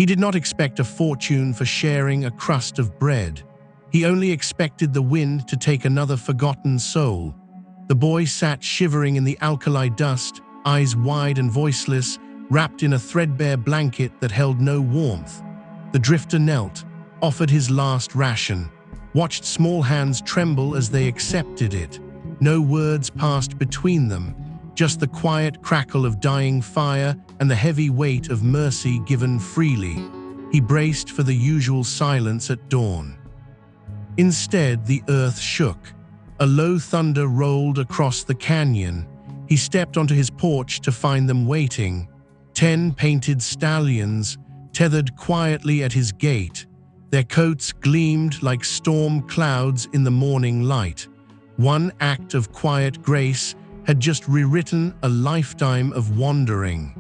He did not expect a fortune for sharing a crust of bread. He only expected the wind to take another forgotten soul. The boy sat shivering in the alkali dust, eyes wide and voiceless, wrapped in a threadbare blanket that held no warmth. The drifter knelt, offered his last ration, watched small hands tremble as they accepted it. No words passed between them, just the quiet crackle of dying fire and the heavy weight of mercy given freely. He braced for the usual silence at dawn. Instead, the earth shook. A low thunder rolled across the canyon. He stepped onto his porch to find them waiting. 10 painted stallions, tethered quietly at his gate. Their coats gleamed like storm clouds in the morning light. One act of quiet grace had just rewritten a lifetime of wandering.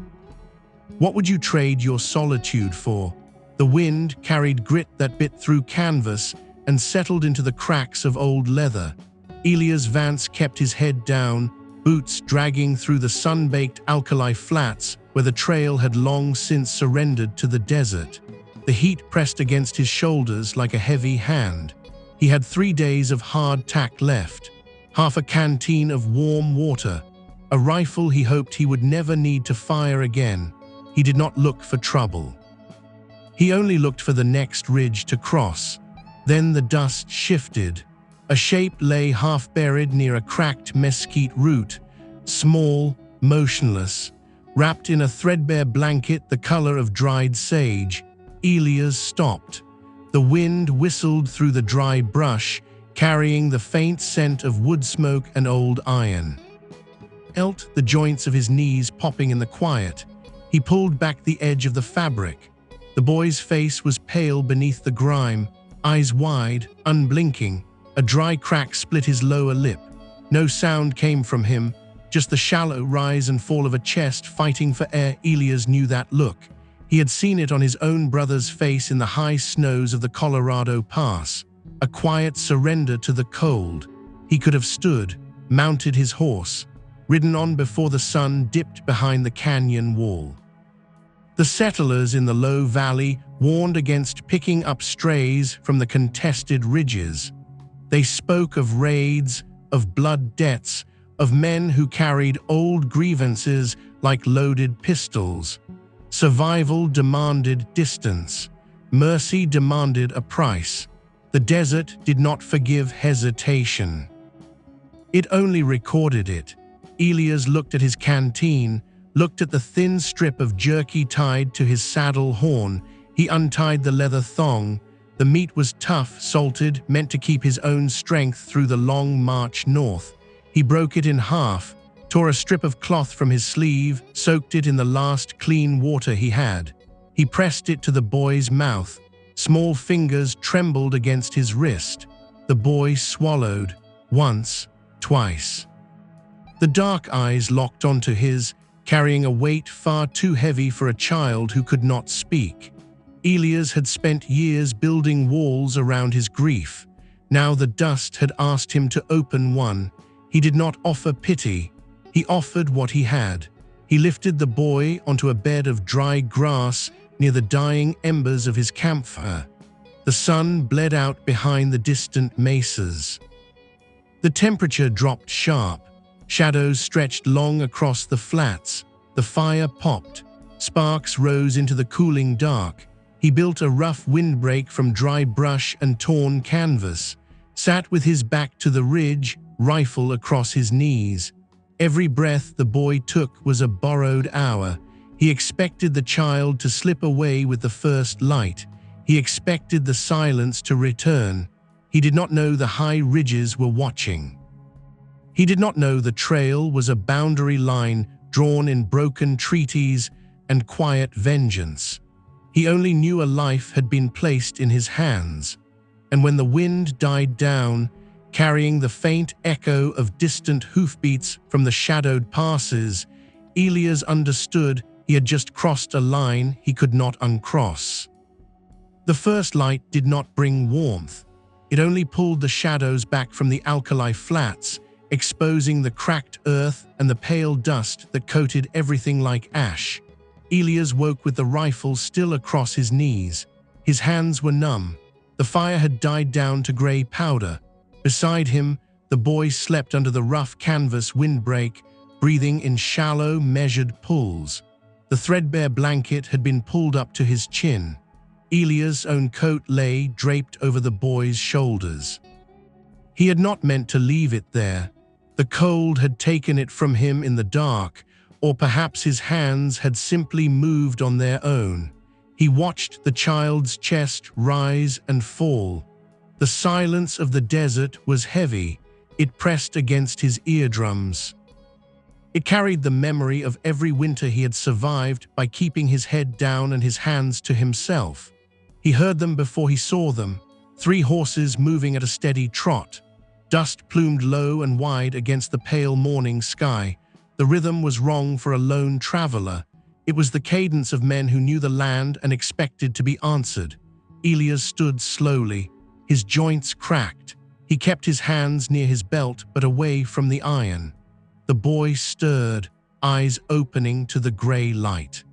What would you trade your solitude for? The wind carried grit that bit through canvas and settled into the cracks of old leather. Elias Vance kept his head down, boots dragging through the sun-baked alkali flats where the trail had long since surrendered to the desert. The heat pressed against his shoulders like a heavy hand. He had 3 days of hard tack left, half a canteen of warm water, a rifle he hoped he would never need to fire again. He did not look for trouble. He only looked for the next ridge to cross. Then the dust shifted. A shape lay half-buried near a cracked mesquite root, small, motionless, wrapped in a threadbare blanket the color of dried sage. Elias stopped. The wind whistled through the dry brush, carrying the faint scent of wood smoke and old iron. Felt the joints of his knees popping in the quiet. He pulled back the edge of the fabric. The boy's face was pale beneath the grime, eyes wide, unblinking. A dry crack split his lower lip. No sound came from him, just the shallow rise and fall of a chest fighting for air. Elias knew that look. He had seen it on his own brother's face in the high snows of the Colorado Pass. A quiet surrender to the cold. He could have stood, mounted his horse, ridden on before the sun dipped behind the canyon wall. The settlers in the low valley warned against picking up strays from the contested ridges. They spoke of raids, of blood debts, of men who carried old grievances like loaded pistols. Survival demanded distance. Mercy demanded a price. The desert did not forgive hesitation. It only recorded it. Elias looked at his canteen, looked at the thin strip of jerky tied to his saddle horn. He untied the leather thong. The meat was tough, salted, meant to keep his own strength through the long march north. He broke it in half, tore a strip of cloth from his sleeve, soaked it in the last clean water he had. He pressed it to the boy's mouth. Small fingers trembled against his wrist. The boy swallowed, once, twice. The dark eyes locked onto his, carrying a weight far too heavy for a child who could not speak. Elias had spent years building walls around his grief. Now the dust had asked him to open one. He did not offer pity. He offered what he had. He lifted the boy onto a bed of dry grass near the dying embers of his campfire. The sun bled out behind the distant mesas. The temperature dropped sharp. Shadows stretched long across the flats. The fire popped. Sparks rose into the cooling dark. He built a rough windbreak from dry brush and torn canvas, sat with his back to the ridge, rifle across his knees. Every breath the boy took was a borrowed hour. He expected the child to slip away with the first light. He expected the silence to return. He did not know the high ridges were watching. He did not know the trail was a boundary line drawn in broken treaties and quiet vengeance. He only knew a life had been placed in his hands, and when the wind died down, carrying the faint echo of distant hoofbeats from the shadowed passes, Elias understood he had just crossed a line he could not uncross. The first light did not bring warmth. It only pulled the shadows back from the alkali flats, exposing the cracked earth and the pale dust that coated everything like ash. Elias woke with the rifle still across his knees. His hands were numb. The fire had died down to grey powder. Beside him, the boy slept under the rough canvas windbreak, breathing in shallow, measured pulls. The threadbare blanket had been pulled up to his chin. Elias' own coat lay draped over the boy's shoulders. He had not meant to leave it there. The cold had taken it from him in the dark, or perhaps his hands had simply moved on their own. He watched the child's chest rise and fall. The silence of the desert was heavy. It pressed against his eardrums. It carried the memory of every winter he had survived by keeping his head down and his hands to himself. He heard them before he saw them, 3 horses moving at a steady trot. Dust plumed low and wide against the pale morning sky. The rhythm was wrong for a lone traveler. It was the cadence of men who knew the land and expected to be answered. Elias stood slowly. His joints cracked. He kept his hands near his belt but away from the iron. The boy stirred, eyes opening to the grey light.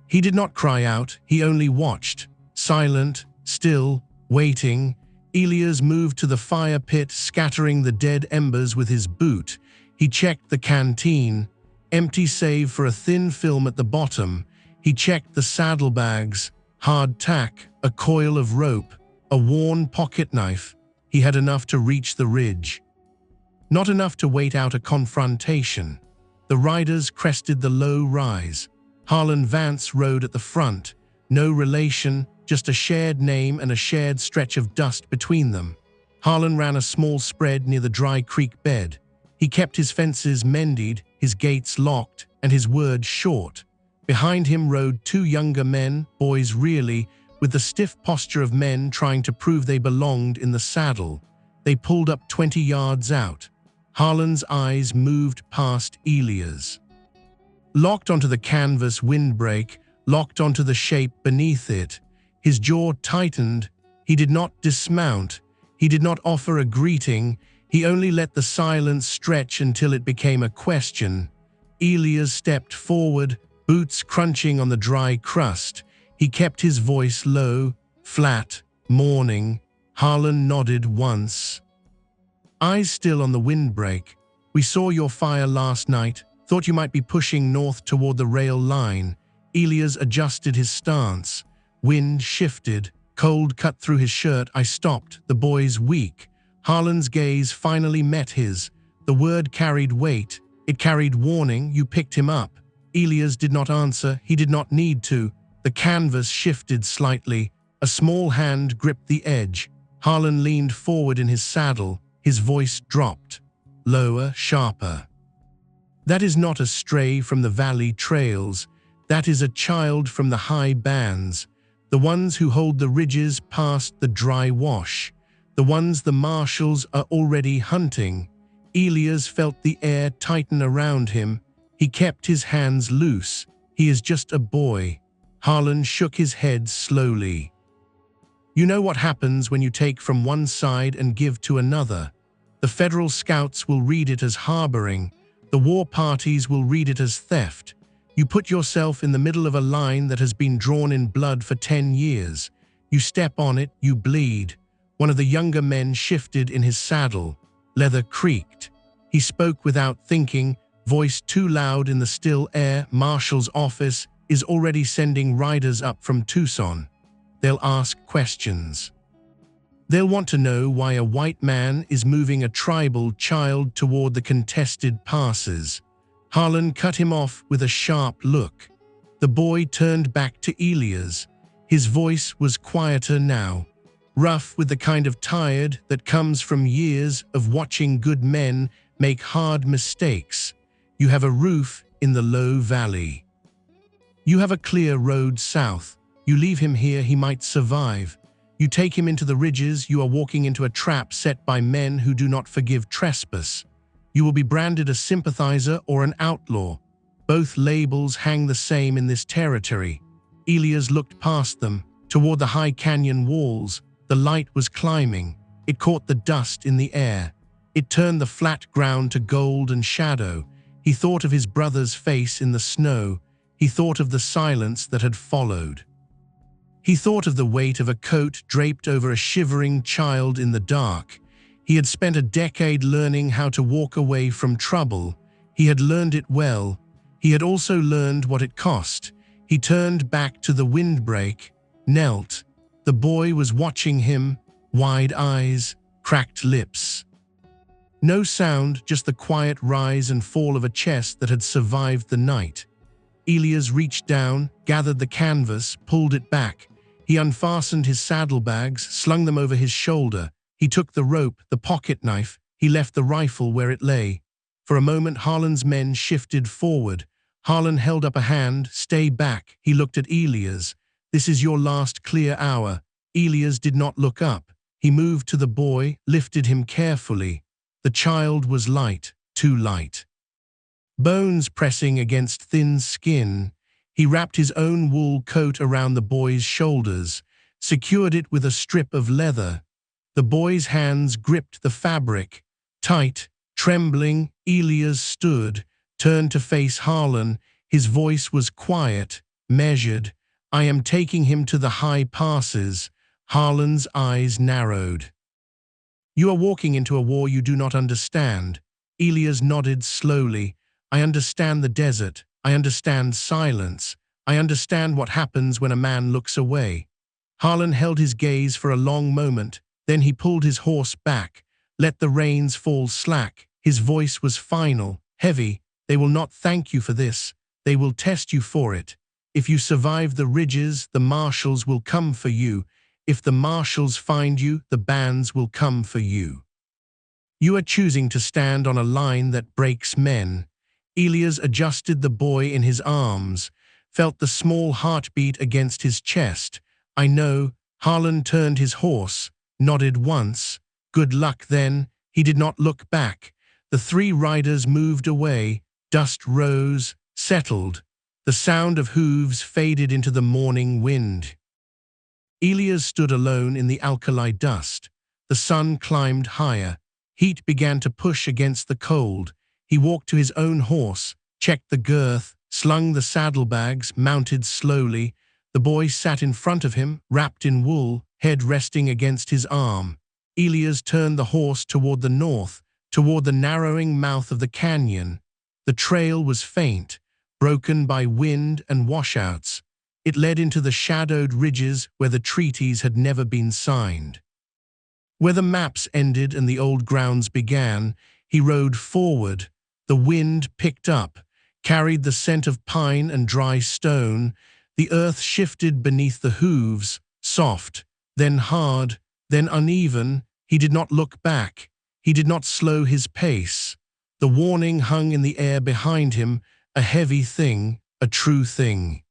He did not cry out, he only watched, silent, still, waiting. Elias moved to the fire pit, scattering the dead embers with his boot. He checked the canteen, empty save for a thin film at the bottom. He checked the saddlebags, hard tack, a coil of rope, a worn pocket knife. He had enough to reach the ridge. Not enough to wait out a confrontation. The riders crested the low rise. Elias Vance rode at the front. No relation, just a shared name and a shared stretch of dust between them. Harlan ran a small spread near the dry creek bed. He kept his fences mended, his gates locked, and his words short. Behind him rode 2 younger men, boys really, with the stiff posture of men trying to prove they belonged in the saddle. They pulled up 20 yards out. Harlan's eyes moved past Elias. Locked onto the canvas windbreak, locked onto the shape beneath it. His jaw tightened. He did not dismount. He did not offer a greeting. He only let the silence stretch until it became a question. Elias stepped forward, boots crunching on the dry crust. He kept his voice low, flat, mourning. Harlan nodded once. Eyes still on the windbreak. We saw your fire last night. Thought you might be pushing north toward the rail line. Elias adjusted his stance. Wind shifted. Cold cut through his shirt. I stopped. The boy's weak. Harlan's gaze finally met his. The word carried weight. It carried warning. You picked him up. Elias did not answer. He did not need to. The canvas shifted slightly. A small hand gripped the edge. Harlan leaned forward in his saddle. His voice dropped. Lower, sharper. That is not a stray from the valley trails. That is a child from the high bands. The ones who hold the ridges past the dry wash. The ones the marshals are already hunting. Elias felt the air tighten around him. He kept his hands loose. He is just a boy. Harlan shook his head slowly. You know what happens when you take from one side and give to another. The federal scouts will read it as harboring. The war parties will read it as theft. You put yourself in the middle of a line that has been drawn in blood for 10 years. You step on it, you bleed. One of the younger men shifted in his saddle. Leather creaked. He spoke without thinking, voice too loud in the still air. Marshal's office is already sending riders up from Tucson. They'll ask questions. They'll want to know why a white man is moving a tribal child toward the contested passes. Harlan cut him off with a sharp look. The boy turned back to Elias. His voice was quieter now, rough with the kind of tired that comes from years of watching good men make hard mistakes. You have a roof in the low valley. You have a clear road south. You leave him here, he might survive. You take him into the ridges, you are walking into a trap set by men who do not forgive trespass. You will be branded a sympathizer or an outlaw. Both labels hang the same in this territory. Elias looked past them, toward the high canyon walls. The light was climbing. It caught the dust in the air. It turned the flat ground to gold and shadow. He thought of his brother's face in the snow. He thought of the silence that had followed. He thought of the weight of a coat draped over a shivering child in the dark. He had spent a decade learning how to walk away from trouble. He had learned it well. He had also learned what it cost. He turned back to the windbreak, knelt. The boy was watching him, wide eyes, cracked lips. No sound, just the quiet rise and fall of a chest that had survived the night. Elias reached down, gathered the canvas, pulled it back. He unfastened his saddlebags, slung them over his shoulder. He took the rope, the pocket knife. He left the rifle where it lay. For a moment, Harlan's men shifted forward. Harlan held up a hand. "Stay back." He looked at Elias. "This is your last clear hour." Elias did not look up. He moved to the boy, lifted him carefully. The child was light, too light. Bones pressing against thin skin. He wrapped his own wool coat around the boy's shoulders, secured it with a strip of leather. The boy's hands gripped the fabric. Tight, trembling, Elias stood, turned to face Harlan. His voice was quiet, measured. "I am taking him to the high passes." Harlan's eyes narrowed. "You are walking into a war you do not understand." Elias nodded slowly. "I understand the desert. I understand silence. I understand what happens when a man looks away." Harlan held his gaze for a long moment. Then he pulled his horse back, let the reins fall slack. His voice was final, heavy. "They will not thank you for this. They will test you for it. If you survive the ridges, the marshals will come for you. If the marshals find you, the bands will come for you. You are choosing to stand on a line that breaks men." Elias adjusted the boy in his arms, felt the small heartbeat against his chest. "I know." Harlan turned his horse, nodded once. "Good luck then." He did not look back. The three riders moved away. Dust rose, settled. The sound of hooves faded into the morning wind. Elias stood alone in the alkali dust. The sun climbed higher. Heat began to push against the cold. He walked to his own horse, checked the girth, slung the saddlebags, mounted slowly. The boy sat in front of him, wrapped in wool, head resting against his arm. Elias turned the horse toward the north, toward the narrowing mouth of the canyon. The trail was faint, broken by wind and washouts. It led into the shadowed ridges where the treaties had never been signed. Where the maps ended and the old grounds began, he rode forward. The wind picked up, carried the scent of pine and dry stone. The earth shifted beneath the hooves, soft, then hard, then uneven. He did not look back. He did not slow his pace. The warning hung in the air behind him, a heavy thing, a true thing.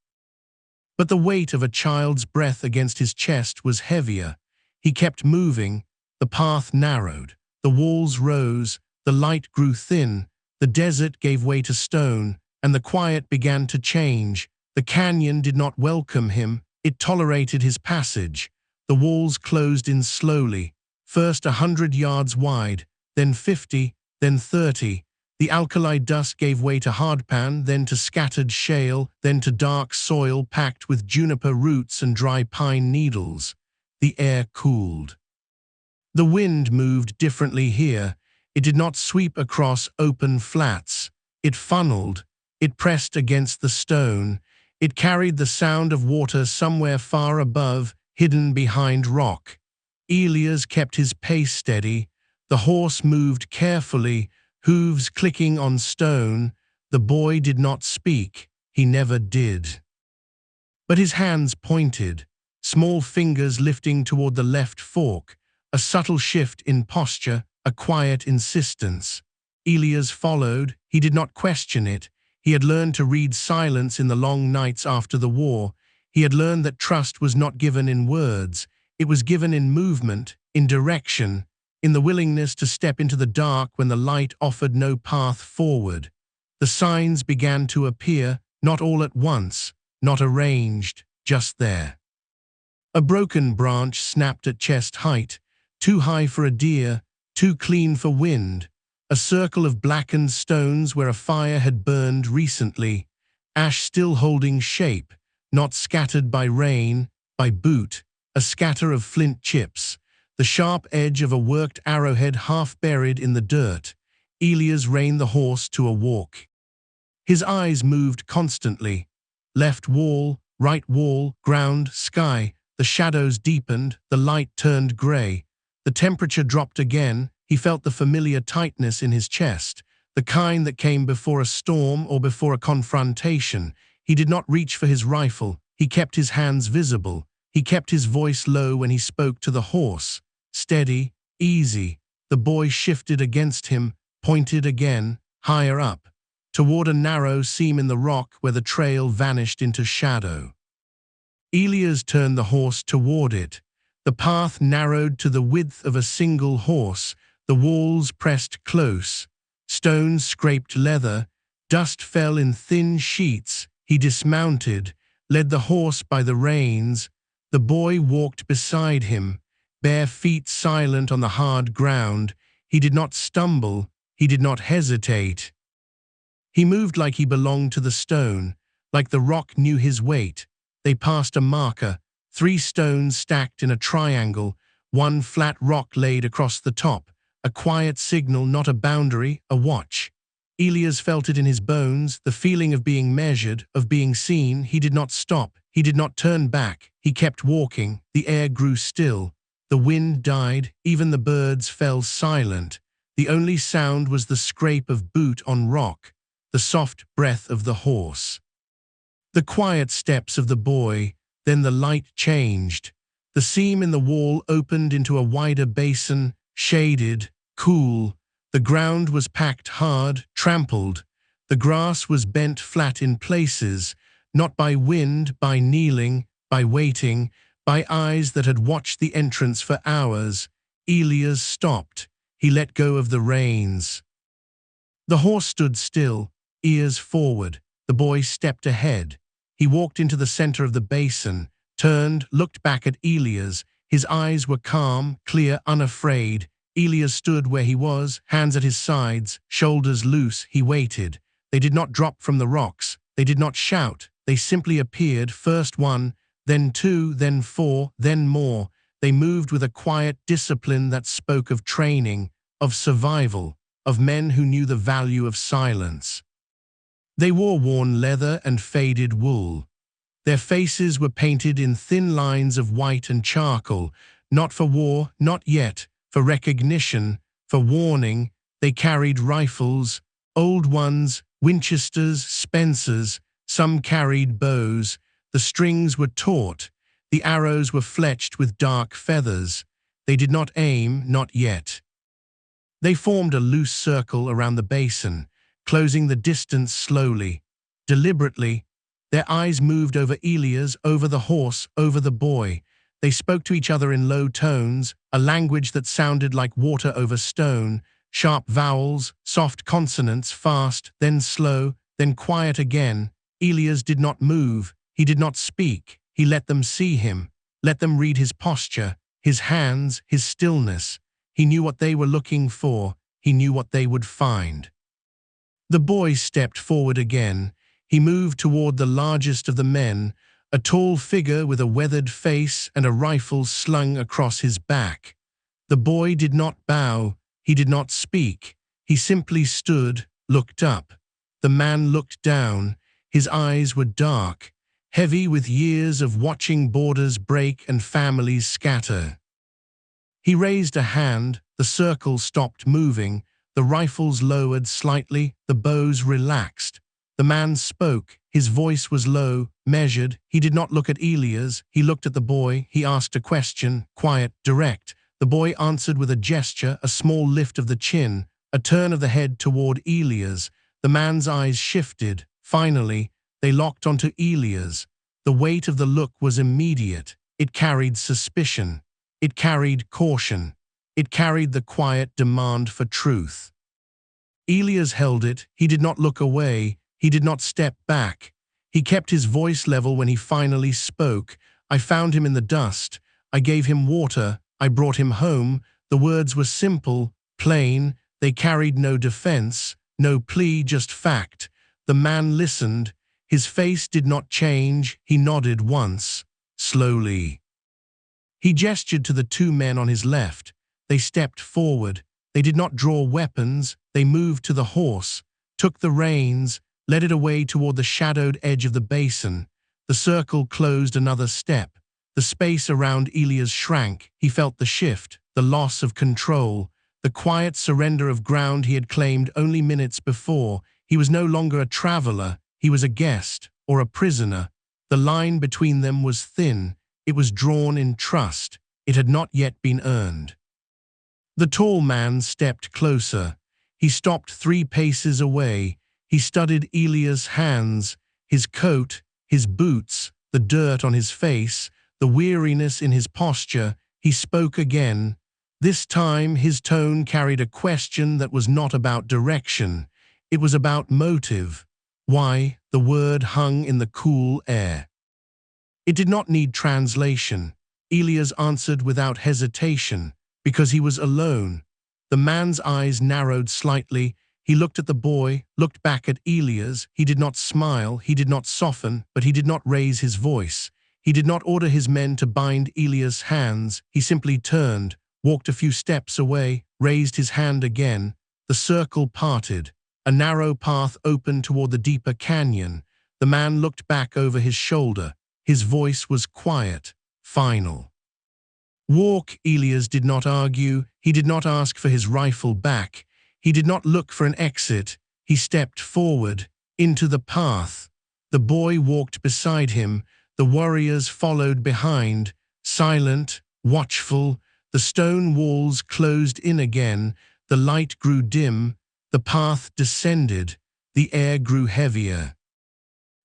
But the weight of a child's breath against his chest was heavier. He kept moving. The path narrowed. The walls rose. The light grew thin. The desert gave way to stone, and the quiet began to change. The canyon did not welcome him. It tolerated his passage. The walls closed in slowly, first 100 yards wide, then 50, then 30. The alkali dust gave way to hardpan, then to scattered shale, then to dark soil packed with juniper roots and dry pine needles. The air cooled. The wind moved differently here. It did not sweep across open flats. It funneled. It pressed against the stone. It carried the sound of water somewhere far above, hidden behind rock. Elias kept his pace steady. The horse moved carefully, hooves clicking on stone. The boy did not speak. He never did. But his hands pointed, small fingers lifting toward the left fork, a subtle shift in posture, a quiet insistence. Elias followed. He did not question it. He had learned to read silence in the long nights after the war. He had learned that trust was not given in words. It was given in movement, in direction, in the willingness to step into the dark when the light offered no path forward. The signs began to appear, not all at once, not arranged, just there. A broken branch snapped at chest height, too high for a deer, too clean for wind. A circle of blackened stones where a fire had burned recently. ash still holding shape, not scattered by rain, by boot, a scatter of flint chips, the sharp edge of a worked arrowhead half buried in the dirt. Elias reined the horse to a walk. His eyes moved constantly. Left wall, right wall, ground, sky. The shadows deepened, the light turned gray. The temperature dropped again. He felt the familiar tightness in his chest, the kind that came before a storm or before a confrontation. He did not reach for his rifle. He kept his hands visible. He kept his voice low when he spoke to the horse. Steady, easy. The boy shifted against him, pointed again, higher up, toward a narrow seam in the rock where the trail vanished into shadow. Elias turned the horse toward it. The path narrowed to the width of a single horse. The walls pressed close. Stones scraped leather. Dust fell in thin sheets. He dismounted, led the horse by the reins. The boy walked beside him, bare feet silent on the hard ground. He did not stumble. He did not hesitate. He moved like he belonged to the stone, like the rock knew his weight. They passed a marker, 3 stones stacked in a triangle, one flat rock laid across the top, a quiet signal, not a boundary, a watch. Elias felt it in his bones, the feeling of being measured, of being seen. He did not stop. He did not turn back. He kept walking. The air grew still. The wind died. Even the birds fell silent. The only sound was the scrape of boot on rock, the soft breath of the horse. The quiet steps of the boy. Then the light changed. The seam in the wall opened into a wider basin, shaded, cool. The ground was packed hard, trampled. The grass was bent flat in places, not by wind, by kneeling, by waiting, by eyes that had watched the entrance for hours. Elias stopped. He let go of the reins. The horse stood still, ears forward. The boy stepped ahead. He walked into the center of the basin, turned, looked back at Elias. His eyes were calm, clear, unafraid. Elias stood where he was, hands at his sides, shoulders loose. He waited. They did not drop from the rocks. They did not shout. They simply appeared, first 1, then 2, then 4, then more. They moved with a quiet discipline that spoke of training, of survival, of men who knew the value of silence. They wore worn leather and faded wool. Their faces were painted in thin lines of white and charcoal, not for war, not yet, for recognition, for warning. They carried rifles, old ones, Winchesters, Spencers. Some carried bows. The strings were taut. The arrows were fletched with dark feathers. They did not aim, not yet. They formed a loose circle around the basin, closing the distance slowly, deliberately. Their eyes moved over Elias, over the horse, over the boy. They spoke to each other in low tones, a language that sounded like water over stone, sharp vowels, soft consonants, fast, then slow, then quiet again. Elias did not move. He did not speak. He let them see him, let them read his posture, his hands, his stillness. He knew what they were looking for. He knew what they would find. The boy stepped forward again. He moved toward the largest of the men, a tall figure with a weathered face and a rifle slung across his back. The boy did not bow. He did not speak. He simply stood, looked up. The man looked down. His eyes were dark, heavy with years of watching borders break and families scatter. He raised a hand. The circle stopped moving. The rifles lowered slightly. The bows relaxed. The man spoke. His voice was low, measured. He did not look at Elias. He looked at the boy. He asked a question, quiet, direct. The boy answered with a gesture, a small lift of the chin, a turn of the head toward Elias. The man's eyes shifted. Finally, they locked onto Elias. The weight of the look was immediate. It carried suspicion. It carried caution. It carried the quiet demand for truth. Elias held it. He did not look away. He did not step back. He kept his voice level when he finally spoke. I found him in the dust. I gave him water. I brought him home. The words were simple, plain. They carried no defense, no plea, just fact. The man listened. His face did not change. He nodded once, slowly. He gestured to the two men on his left. They stepped forward. They did not draw weapons. They moved to the horse, took the reins, led it away toward the shadowed edge of the basin. The circle closed another step. The space around Elias shrank. He felt the shift, the loss of control, the quiet surrender of ground he had claimed only minutes before. He was no longer a traveler. He was a guest, or a prisoner. The line between them was thin. It was drawn in trust. It had not yet been earned. The tall man stepped closer. He stopped 3 paces away. He studied Elias' hands, his coat, his boots, the dirt on his face, the weariness in his posture. He spoke again. This time his tone carried a question that was not about direction. It was about motive. Why? The word hung in the cool air. It did not need translation. Elias answered without hesitation, because he was alone. The man's eyes narrowed slightly. He looked at the boy, looked back at Elias. He did not smile, he did not soften, but he did not raise his voice. He did not order his men to bind Elias' hands. He simply turned, walked a few steps away, raised his hand again. The circle parted. A narrow path opened toward the deeper canyon. The man looked back over his shoulder. His voice was quiet, final. Walk. Elias did not argue. He did not ask for his rifle back. He did not look for an exit. He stepped forward, into the path. The boy walked beside him. The warriors followed behind, silent, watchful. The stone walls closed in again. The light grew dim. The path descended. The air grew heavier.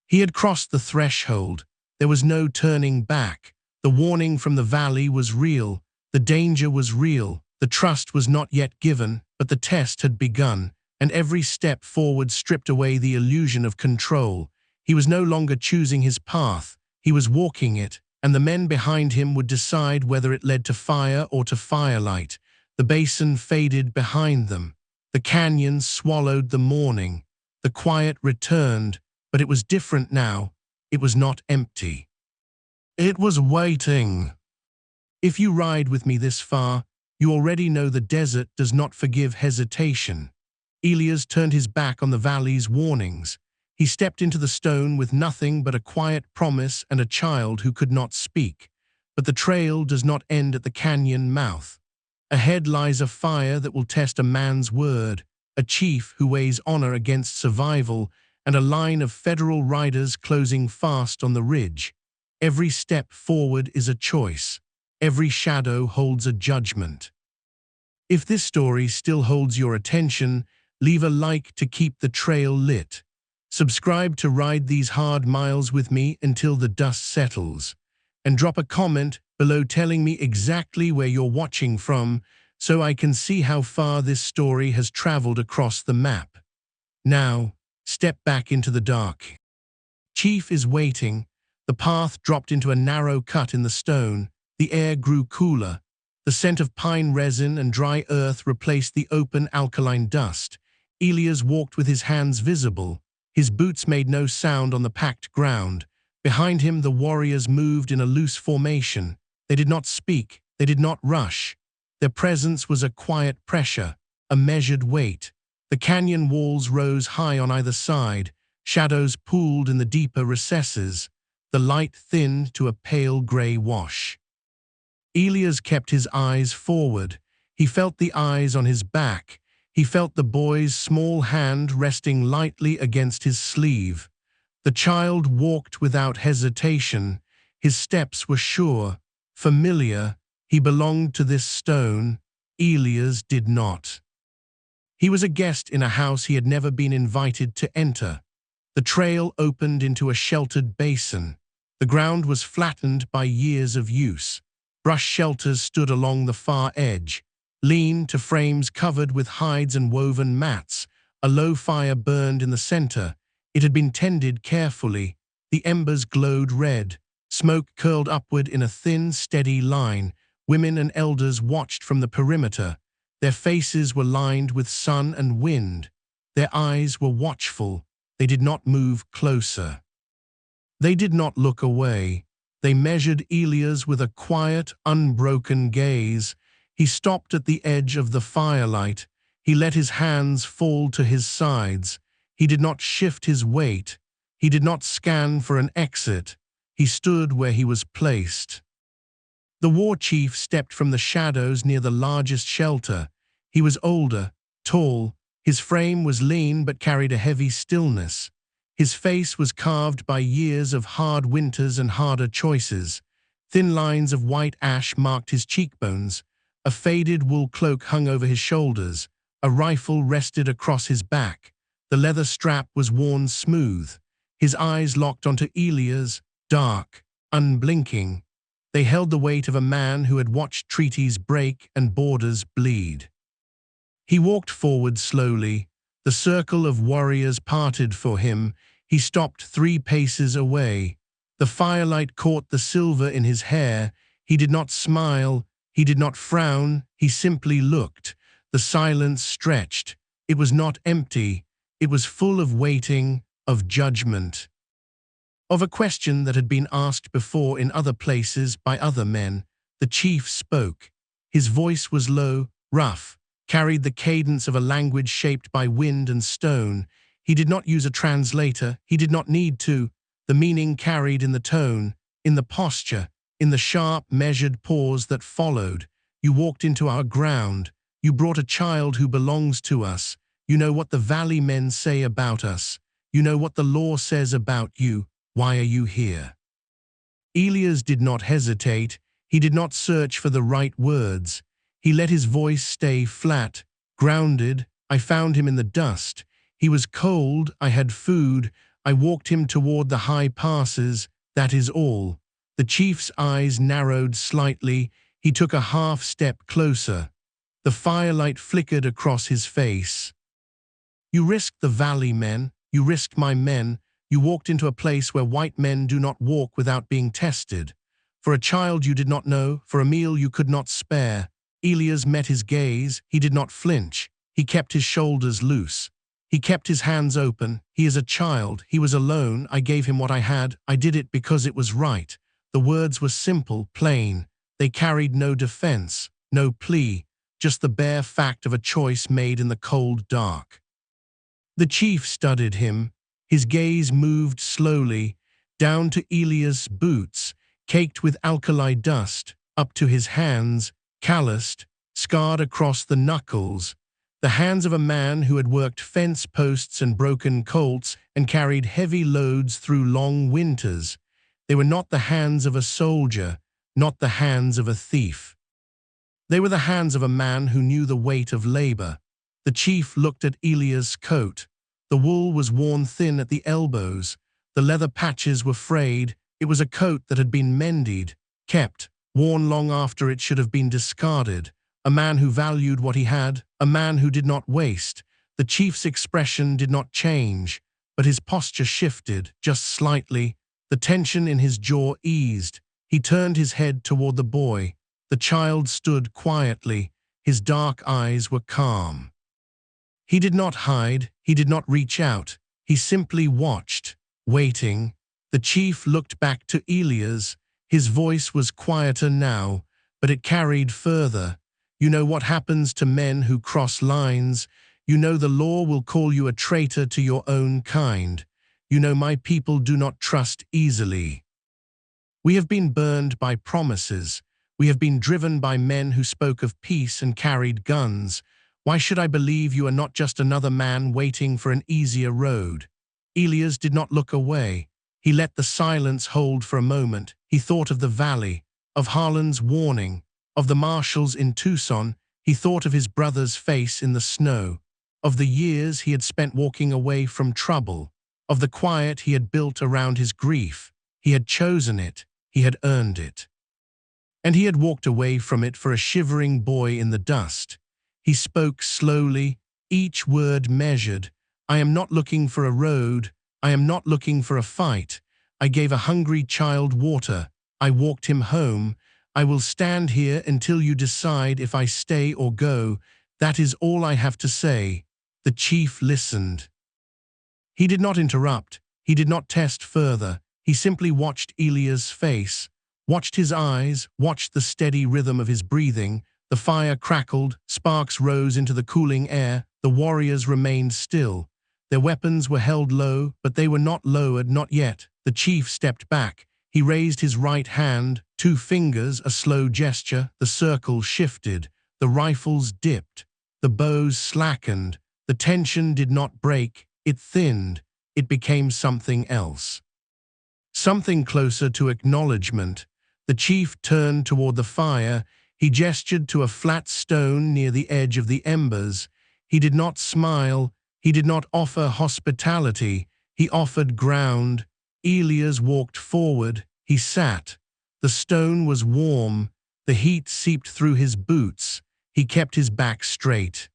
He had crossed the threshold. There was no turning back. The warning from the valley was real. The danger was real. The trust was not yet given, but the test had begun, and every step forward stripped away the illusion of control. He was no longer choosing his path. He was walking it, and the men behind him would decide whether it led to fire or to firelight. The basin faded behind them. The canyon swallowed the morning. The quiet returned, but it was different now. It was not empty. It was waiting. If you ride with me this far, you already know the desert does not forgive hesitation. Elias turned his back on the valley's warnings. He stepped into the stone with nothing but a quiet promise and a child who could not speak. But the trail does not end at the canyon mouth. Ahead lies a fire that will test a man's word, a chief who weighs honor against survival, and a line of federal riders closing fast on the ridge. Every step forward is a choice. Every shadow holds a judgment. If this story still holds your attention, leave a like to keep the trail lit. Subscribe to ride these hard miles with me until the dust settles. And drop a comment below telling me exactly where you're watching from so I can see how far this story has traveled across the map. Now, step back into the dark. Chief is waiting. The path dropped into a narrow cut in the stone. The air grew cooler. The scent of pine resin and dry earth replaced the open alkaline dust. Elias walked with his hands visible. His boots made no sound on the packed ground. Behind him, the warriors moved in a loose formation. They did not speak. They did not rush. Their presence was a quiet pressure, a measured weight. The canyon walls rose high on either side. Shadows pooled in the deeper recesses. The light thinned to a pale gray wash. Elias kept his eyes forward. He felt the eyes on his back. He felt the boy's small hand resting lightly against his sleeve. The child walked without hesitation. His steps were sure, familiar. He belonged to this stone. Elias did not. He was a guest in a house he had never been invited to enter. The trail opened into a sheltered basin. The ground was flattened by years of use. Brush shelters stood along the far edge, lean to frames covered with hides and woven mats. A low fire burned in the center. It had been tended carefully. The embers glowed red. Smoke curled upward in a thin, steady line. Women and elders watched from the perimeter. Their faces were lined with sun and wind. Their eyes were watchful. They did not move closer. They did not look away. They measured Elias with a quiet, unbroken gaze. He stopped at the edge of the firelight. He let his hands fall to his sides. He did not shift his weight. He did not scan for an exit. He stood where he was placed. The war chief stepped from the shadows near the largest shelter. He was older, tall. His frame was lean but carried a heavy stillness. His face was carved by years of hard winters and harder choices. Thin lines of white ash marked his cheekbones. A faded wool cloak hung over his shoulders. A rifle rested across his back. The leather strap was worn smooth. His eyes locked onto Elias, dark, unblinking. They held the weight of a man who had watched treaties break and borders bleed. He walked forward slowly. The circle of warriors parted for him. He stopped 3 paces away. The firelight caught the silver in his hair. He did not smile. He did not frown. He simply looked. The silence stretched. It was not empty. It was full of waiting, of judgment, of a question that had been asked before in other places by other men. The chief spoke. His voice was low, rough, carried the cadence of a language shaped by wind and stone. He did not use a translator. He did not need to. The meaning carried in the tone, in the posture, in the sharp, measured pause that followed. You walked into our ground. You brought a child who belongs to us. You know what the valley men say about us. You know what the law says about you. Why are you here? Elias did not hesitate. He did not search for the right words. He let his voice stay flat, grounded. I found him in the dust. He was cold. I had food. I walked him toward the high passes. That is all. The chief's eyes narrowed slightly. He took a half step closer. The firelight flickered across his face. You risked the valley men. You risked my men. You walked into a place where white men do not walk without being tested. For a child you did not know, for a meal you could not spare. Elias met his gaze. He did not flinch. He kept his shoulders loose. He kept his hands open. He is a child. He was alone. I gave him what I had. I did it because it was right. The words were simple, plain. They carried no defense, no plea, just the bare fact of a choice made in the cold dark. The chief studied him. His gaze moved slowly, down to Elias' boots, caked with alkali dust, up to his hands, calloused, scarred across the knuckles. The hands of a man who had worked fence posts and broken colts and carried heavy loads through long winters. They were not the hands of a soldier, not the hands of a thief. They were the hands of a man who knew the weight of labor. The chief looked at Elias' coat. The wool was worn thin at the elbows. The leather patches were frayed. It was a coat that had been mended, kept, worn long after it should have been discarded. A man who valued what he had, a man who did not waste. The chief's expression did not change, but his posture shifted, just slightly. The tension in his jaw eased. He turned his head toward the boy. The child stood quietly. His dark eyes were calm. He did not hide. He did not reach out. He simply watched, waiting. The chief looked back to Elias. His voice was quieter now, but it carried further. You know what happens to men who cross lines. You know the law will call you a traitor to your own kind. You know my people do not trust easily. We have been burned by promises. We have been driven by men who spoke of peace and carried guns. Why should I believe you are not just another man waiting for an easier road? Elias did not look away. He let the silence hold for a moment. He thought of the valley, of Harlan's warning, of the marshals in Tucson. He thought of his brother's face in the snow, of the years he had spent walking away from trouble, of the quiet he had built around his grief. He had chosen it. He had earned it. And he had walked away from it for a shivering boy in the dust. He spoke slowly, each word measured. I am not looking for a road. I am not looking for a fight. I gave a hungry child water. I walked him home. I will stand here until you decide if I stay or go. That is all I have to say. The chief listened. He did not interrupt. He did not test further. He simply watched Elias' face, watched his eyes, watched the steady rhythm of his breathing. The fire crackled, sparks rose into the cooling air. The warriors remained still. Their weapons were held low, but they were not lowered, not yet. The chief stepped back. He raised his right hand, 2 fingers, a slow gesture. The circle shifted. The rifles dipped. The bows slackened. The tension did not break. It thinned. It became something else. Something closer to acknowledgement. The chief turned toward the fire. He gestured to a flat stone near the edge of the embers. He did not smile. He did not offer hospitality. He offered ground. Elias walked forward. He sat. The stone was warm. The heat seeped through his boots. He kept his back straight.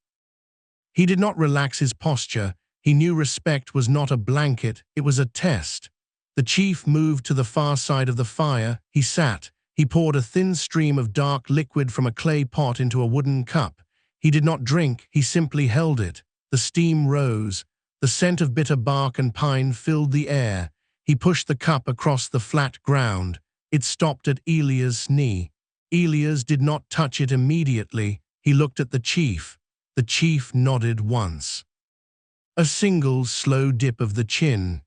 He did not relax his posture. He knew respect was not a blanket. It was a test. The chief moved to the far side of the fire. He sat. He poured a thin stream of dark liquid from a clay pot into a wooden cup. He did not drink. He simply held it. The steam rose. The scent of bitter bark and pine filled the air. He pushed the cup across the flat ground. It stopped at Elias' knee. Elias did not touch it immediately. He looked at the chief. The chief nodded once. A single slow dip of the chin.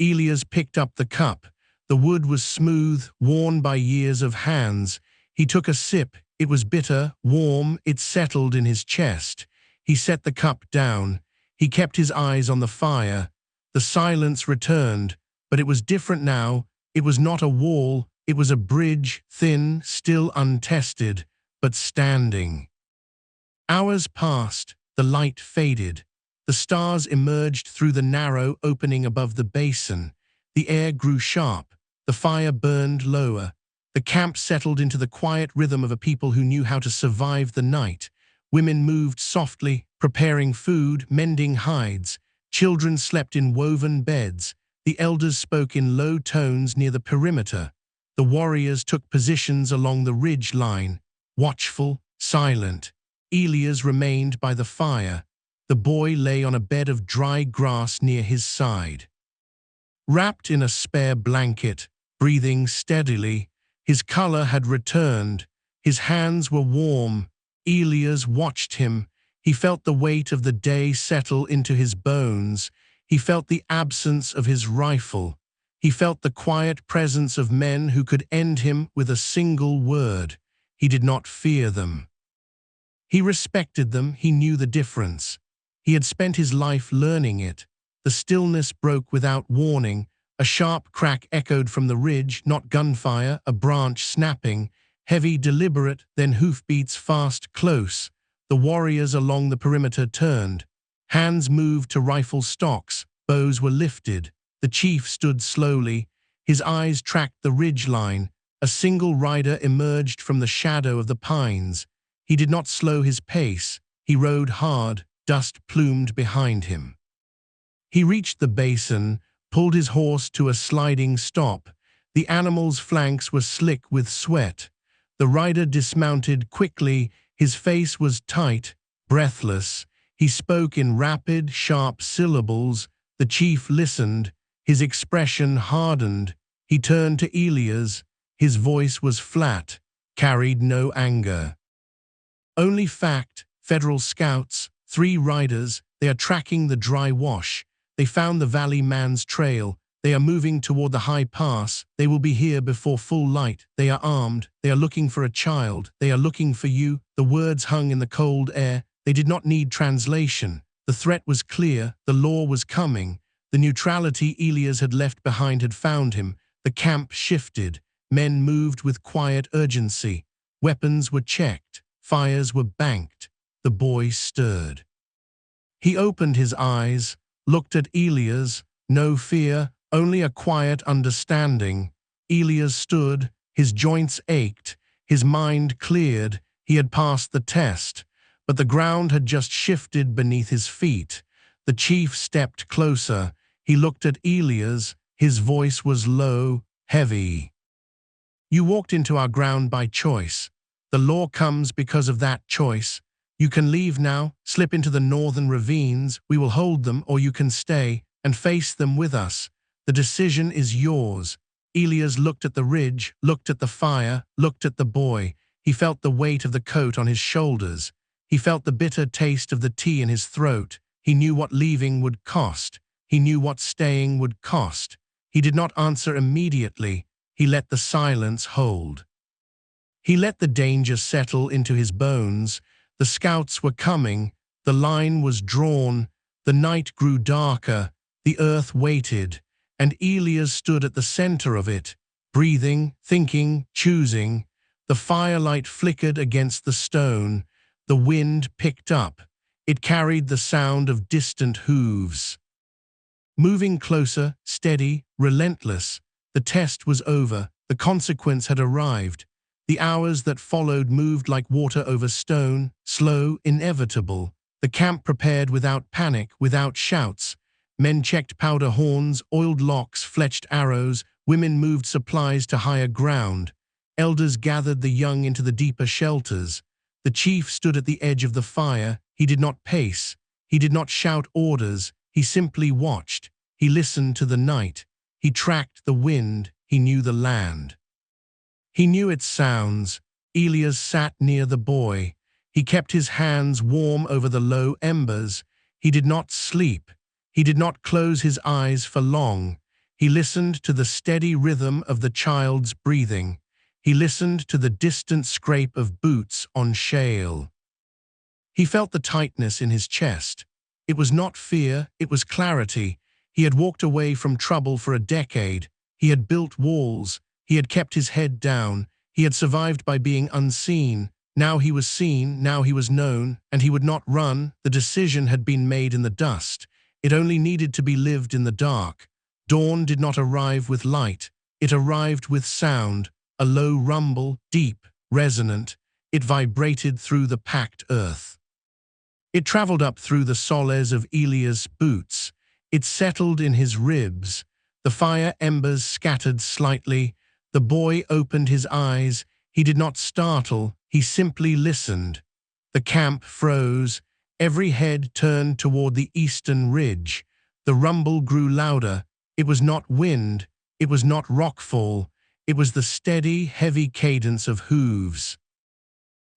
Elias picked up the cup. The wood was smooth, worn by years of hands. He took a sip. It was bitter, warm. It settled in his chest. He set the cup down. He kept his eyes on the fire. The silence returned, but it was different now. It was not a wall. It was a bridge, thin, still untested, but standing. Hours passed. The light faded. The stars emerged through the narrow opening above the basin. The air grew sharp. The fire burned lower. The camp settled into the quiet rhythm of a people who knew how to survive the night. Women moved softly, preparing food, mending hides. Children slept in woven beds. The elders spoke in low tones near the perimeter. The warriors took positions along the ridge line, watchful, silent. Elias remained by the fire. The boy lay on a bed of dry grass near his side. Wrapped in a spare blanket, breathing steadily, his color had returned. His hands were warm. Elias watched him. He felt the weight of the day settle into his bones. He felt the absence of his rifle. He felt the quiet presence of men who could end him with a single word. He did not fear them. He respected them. He knew the difference. He had spent his life learning it. The stillness broke without warning. A sharp crack echoed from the ridge, not gunfire, a branch snapping, heavy, deliberate, then hoofbeats fast, close. The warriors along the perimeter turned. Hands moved to rifle stocks. Bows were lifted. The chief stood slowly. His eyes tracked the ridge line. A single rider emerged from the shadow of the pines. He did not slow his pace. He rode hard, dust plumed behind him. He reached the basin, pulled his horse to a sliding stop. The animal's flanks were slick with sweat. The rider dismounted quickly. His face was tight, breathless. He spoke in rapid, sharp syllables. The chief listened. His expression hardened. He turned to Elias. His voice was flat, carried no anger. Only fact, Federal scouts, 3 riders, they are tracking the dry wash. They found the valley man's trail. They are moving toward the high pass. They will be here before full light. They are armed. They are looking for a child. They are looking for you. The words hung in the cold air. They did not need translation. The threat was clear. The law was coming. The neutrality Elias had left behind had found him. The camp shifted. Men moved with quiet urgency. Weapons were checked. Fires were banked. The boy stirred. He opened his eyes, looked at Elias. No fear, only a quiet understanding. Elias stood. His joints ached. His mind cleared. He had passed the test. But the ground had just shifted beneath his feet. The chief stepped closer. He looked at Elias. His voice was low, heavy. You walked into our ground by choice. The law comes because of that choice. You can leave now, slip into the northern ravines. We will hold them, or you can stay and face them with us. The decision is yours. Elias looked at the ridge, looked at the fire, looked at the boy. He felt the weight of the coat on his shoulders. He felt the bitter taste of the tea in his throat. He knew what leaving would cost. He knew what staying would cost. He did not answer immediately. He let the silence hold. He let the danger settle into his bones. The scouts were coming. The line was drawn. The night grew darker. The earth waited. And Elias stood at the center of it, breathing, thinking, choosing. The firelight flickered against the stone. The wind picked up. It carried the sound of distant hooves. Moving closer, steady, relentless. The test was over. The consequence had arrived. The hours that followed moved like water over stone, slow, inevitable. The camp prepared without panic, without shouts. Men checked powder horns, oiled locks, fletched arrows. Women moved supplies to higher ground. Elders gathered the young into the deeper shelters. The chief stood at the edge of the fire. He did not pace. He did not shout orders. He simply watched. He listened to the night. He tracked the wind. He knew the land. He knew its sounds. Elias sat near the boy. He kept his hands warm over the low embers. He did not sleep. He did not close his eyes for long. He listened to the steady rhythm of the child's breathing. He listened to the distant scrape of boots on shale. He felt the tightness in his chest. It was not fear, it was clarity. He had walked away from trouble for a decade. He had built walls. He had kept his head down. He had survived by being unseen. Now he was seen, now he was known, and he would not run. The decision had been made in the dust. It only needed to be lived in the dark. Dawn did not arrive with light. It arrived with sound, a low rumble, deep, resonant. It vibrated through the packed earth. It traveled up through the soles of Elias' boots. It settled in his ribs. The fire embers scattered slightly. The boy opened his eyes. He did not startle. He simply listened. The camp froze. Every head turned toward the eastern ridge. The rumble grew louder. It was not wind. It was not rockfall. It was the steady, heavy cadence of hooves.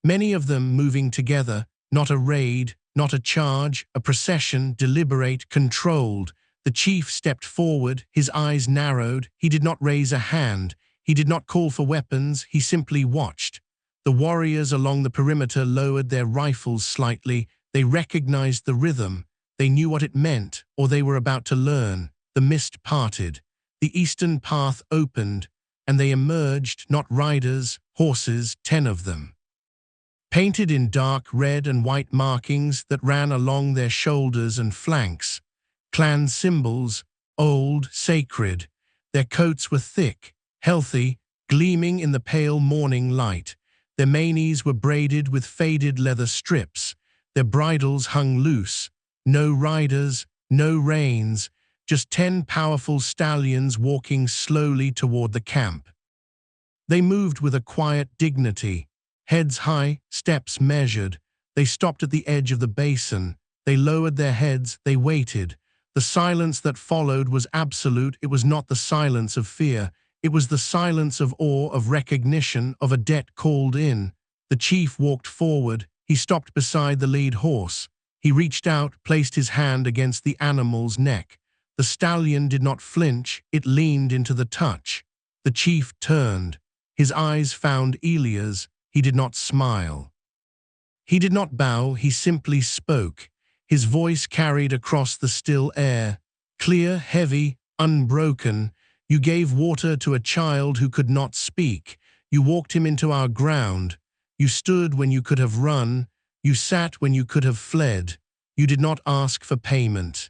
Many of them moving together, not a raid, not a charge, a procession, deliberate, controlled. The chief stepped forward, his eyes narrowed. He did not raise a hand. He did not call for weapons. He simply watched. The warriors along the perimeter lowered their rifles slightly. They recognized the rhythm. They knew what it meant, or they were about to learn. The mist parted. The eastern path opened, and they emerged, not riders, horses, 10 of them. Painted in dark red and white markings that ran along their shoulders and flanks. Clan symbols, old, sacred. Their coats were thick, healthy, gleaming in the pale morning light. Their manes were braided with faded leather strips. Their bridles hung loose. No riders, no reins, just 10 powerful stallions walking slowly toward the camp. They moved with a quiet dignity, heads high, steps measured. They stopped at the edge of the basin. They lowered their heads, they waited. The silence that followed was absolute. It was not the silence of fear. It was the silence of awe, of recognition, of a debt called in. The chief walked forward. He stopped beside the lead horse. He reached out, placed his hand against the animal's neck. The stallion did not flinch. It leaned into the touch. The chief turned. His eyes found Elias. He did not smile. He did not bow. He simply spoke. His voice carried across the still air. Clear, heavy, unbroken. You gave water to a child who could not speak. You walked him into our ground. You stood when you could have run. You sat when you could have fled. You did not ask for payment.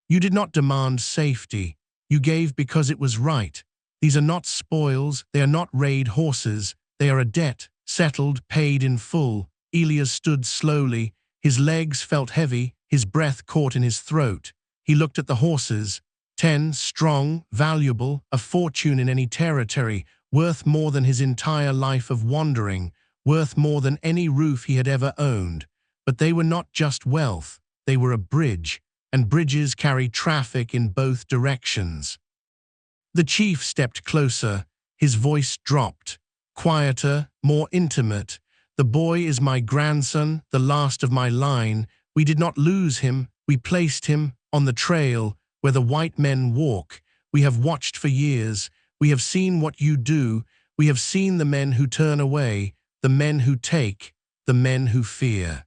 You did not demand safety. You gave because it was right. These are not spoils. They are not raid horses. They are a debt, settled, paid in full. Elias stood slowly. His legs felt heavy. His breath caught in his throat. He looked at the horses. 10, strong, valuable, a fortune in any territory, worth more than his entire life of wandering, worth more than any roof he had ever owned. But they were not just wealth. They were a bridge, and bridges carry traffic in both directions. The chief stepped closer. His voice dropped. Quieter, more intimate. The boy is my grandson, the last of my line. We did not lose him. We placed him on the trail where the white men walk. We have watched for years. We have seen what you do. We have seen the men who turn away, the men who take, the men who fear.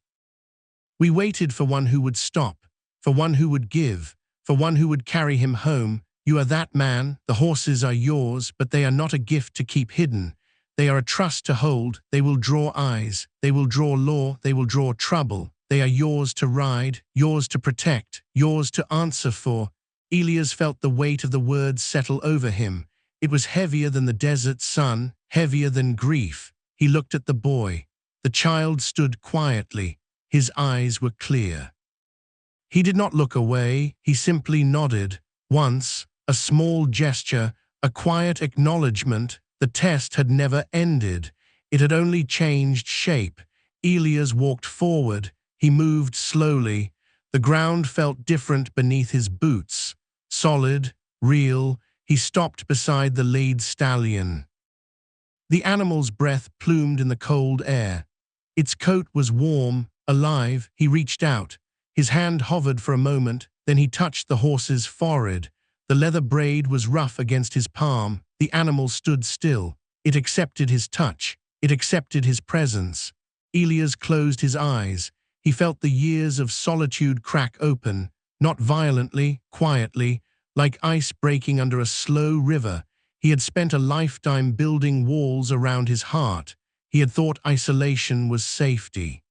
We waited for one who would stop, for one who would give, for one who would carry him home. You are that man. The horses are yours, but they are not a gift to keep hidden. They are a trust to hold. They will draw eyes. They will draw law. They will draw trouble. They are yours to ride, yours to protect, yours to answer for. Elias felt the weight of the words settle over him. It was heavier than the desert sun, heavier than grief. He looked at the boy. The child stood quietly. His eyes were clear. He did not look away. He simply nodded. Once, a small gesture, a quiet acknowledgement. The test had never ended. It had only changed shape. Elias walked forward. He moved slowly. The ground felt different beneath his boots. Solid, real. He stopped beside the lead stallion. The animal's breath plumed in the cold air. Its coat was warm, alive. He reached out. His hand hovered for a moment, then he touched the horse's forehead. The leather braid was rough against his palm. The animal stood still. It accepted his touch. It accepted his presence. Elias closed his eyes. He felt the years of solitude crack open, not violently, quietly, like ice breaking under a slow river. He had spent a lifetime building walls around his heart. He had thought isolation was safety.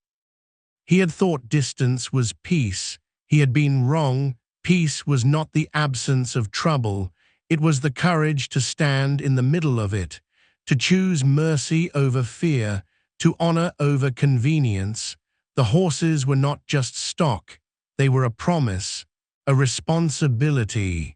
He had thought distance was peace. He had been wrong. Peace was not the absence of trouble. It was the courage to stand in the middle of it, to choose mercy over fear, to honor over convenience. The horses were not just stock. They were a promise, a responsibility.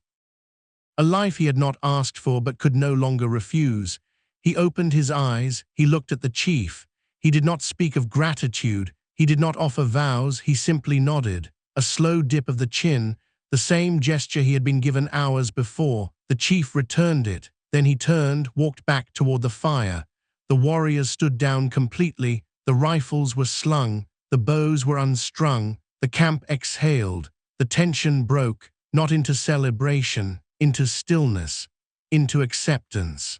A life he had not asked for but could no longer refuse. He opened his eyes. He looked at the chief. He did not speak of gratitude. He did not offer vows. He simply nodded. A slow dip of the chin, the same gesture he had been given hours before. The chief returned it. Then he turned, walked back toward the fire. The warriors stood down completely. The rifles were slung. The bows were unstrung. The camp exhaled. The tension broke, not into celebration, into stillness, into acceptance.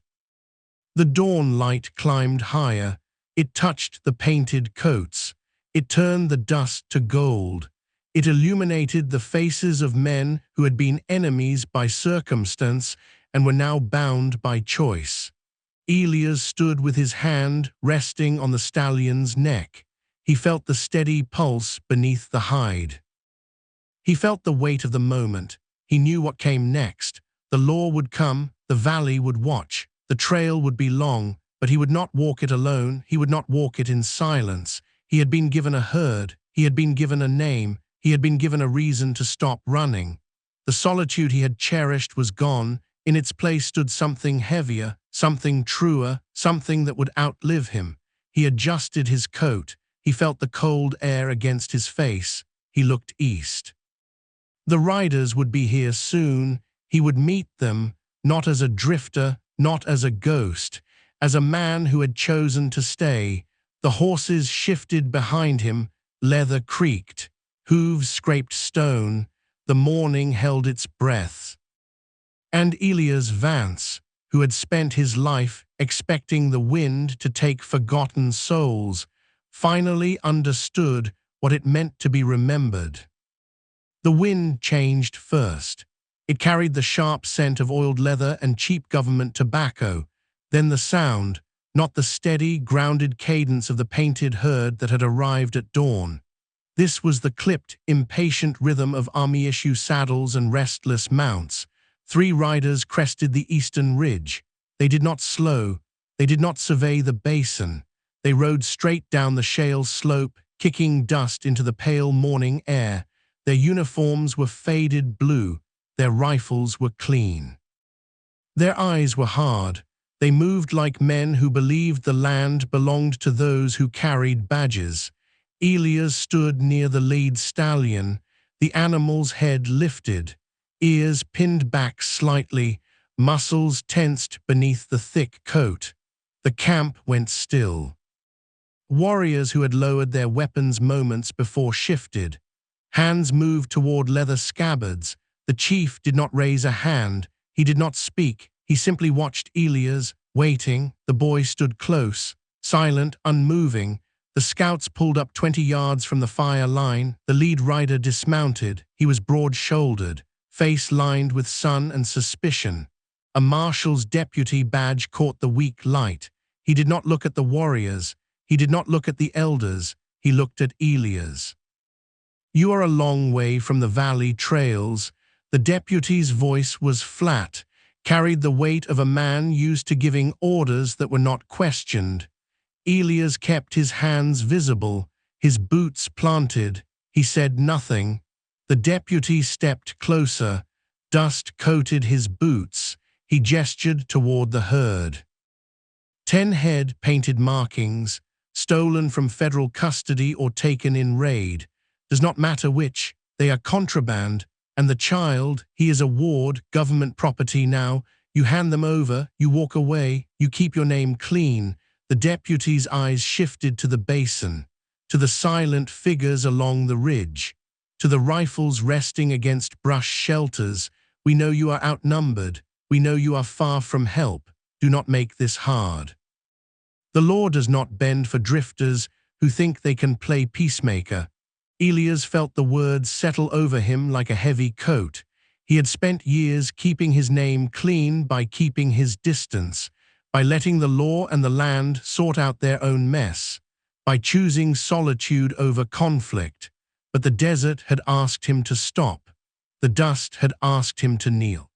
The dawn light climbed higher. It touched the painted coats. It turned the dust to gold. It illuminated the faces of men who had been enemies by circumstance and were now bound by choice. Elias stood with his hand resting on the stallion's neck. He felt the steady pulse beneath the hide. He felt the weight of the moment. He knew what came next. The law would come, the valley would watch, the trail would be long, but he would not walk it alone. He would not walk it in silence. He had been given a herd. He had been given a name. He had been given a reason to stop running. The solitude he had cherished was gone. In its place stood something heavier, something truer, something that would outlive him. He adjusted his coat. He felt the cold air against his face. He looked east. The riders would be here soon. He would meet them, not as a drifter, not as a ghost, as a man who had chosen to stay. The horses shifted behind him. Leather creaked. Hooves scraped stone. The morning held its breath. And Elias Vance, who had spent his life expecting the wind to take forgotten souls, finally understood what it meant to be remembered. The wind changed first. It carried the sharp scent of oiled leather and cheap government tobacco. Then the sound, not the steady, grounded cadence of the painted herd that had arrived at dawn. This was the clipped, impatient rhythm of army-issue saddles and restless mounts. 3 riders crested the eastern ridge. They did not slow. They did not survey the basin. They rode straight down the shale slope, kicking dust into the pale morning air. Their uniforms were faded blue. Their rifles were clean. Their eyes were hard. They moved like men who believed the land belonged to those who carried badges. Elias stood near the lead stallion, the animal's head lifted, ears pinned back slightly, muscles tensed beneath the thick coat. The camp went still. Warriors who had lowered their weapons moments before shifted. Hands moved toward leather scabbards. The chief did not raise a hand. He did not speak. He simply watched Elias, waiting. The boy stood close, silent, unmoving. The scouts pulled up 20 yards from the fire line. The lead rider dismounted. He was broad-shouldered, face lined with sun and suspicion. A marshal's deputy badge caught the weak light. He did not look at the warriors. He did not look at the elders. He looked at Elias. "You are a long way from the valley trails." The deputy's voice was flat, carried the weight of a man used to giving orders that were not questioned. Elias kept his hands visible, his boots planted. He said nothing. The deputy stepped closer. Dust coated his boots. He gestured toward the herd. 10 head painted markings, stolen from federal custody or taken in raid. Does not matter which, they are contraband. And the child, he is a ward, government property now. You hand them over, you walk away, you keep your name clean. The deputy's eyes shifted to the basin, to the silent figures along the ridge, to the rifles resting against brush shelters. "We know you are outnumbered. We know you are far from help. Do not make this hard." The law does not bend for drifters who think they can play peacemaker. Elias felt the words settle over him like a heavy coat. He had spent years keeping his name clean by keeping his distance, by letting the law and the land sort out their own mess, by choosing solitude over conflict. But the desert had asked him to stop. The dust had asked him to kneel.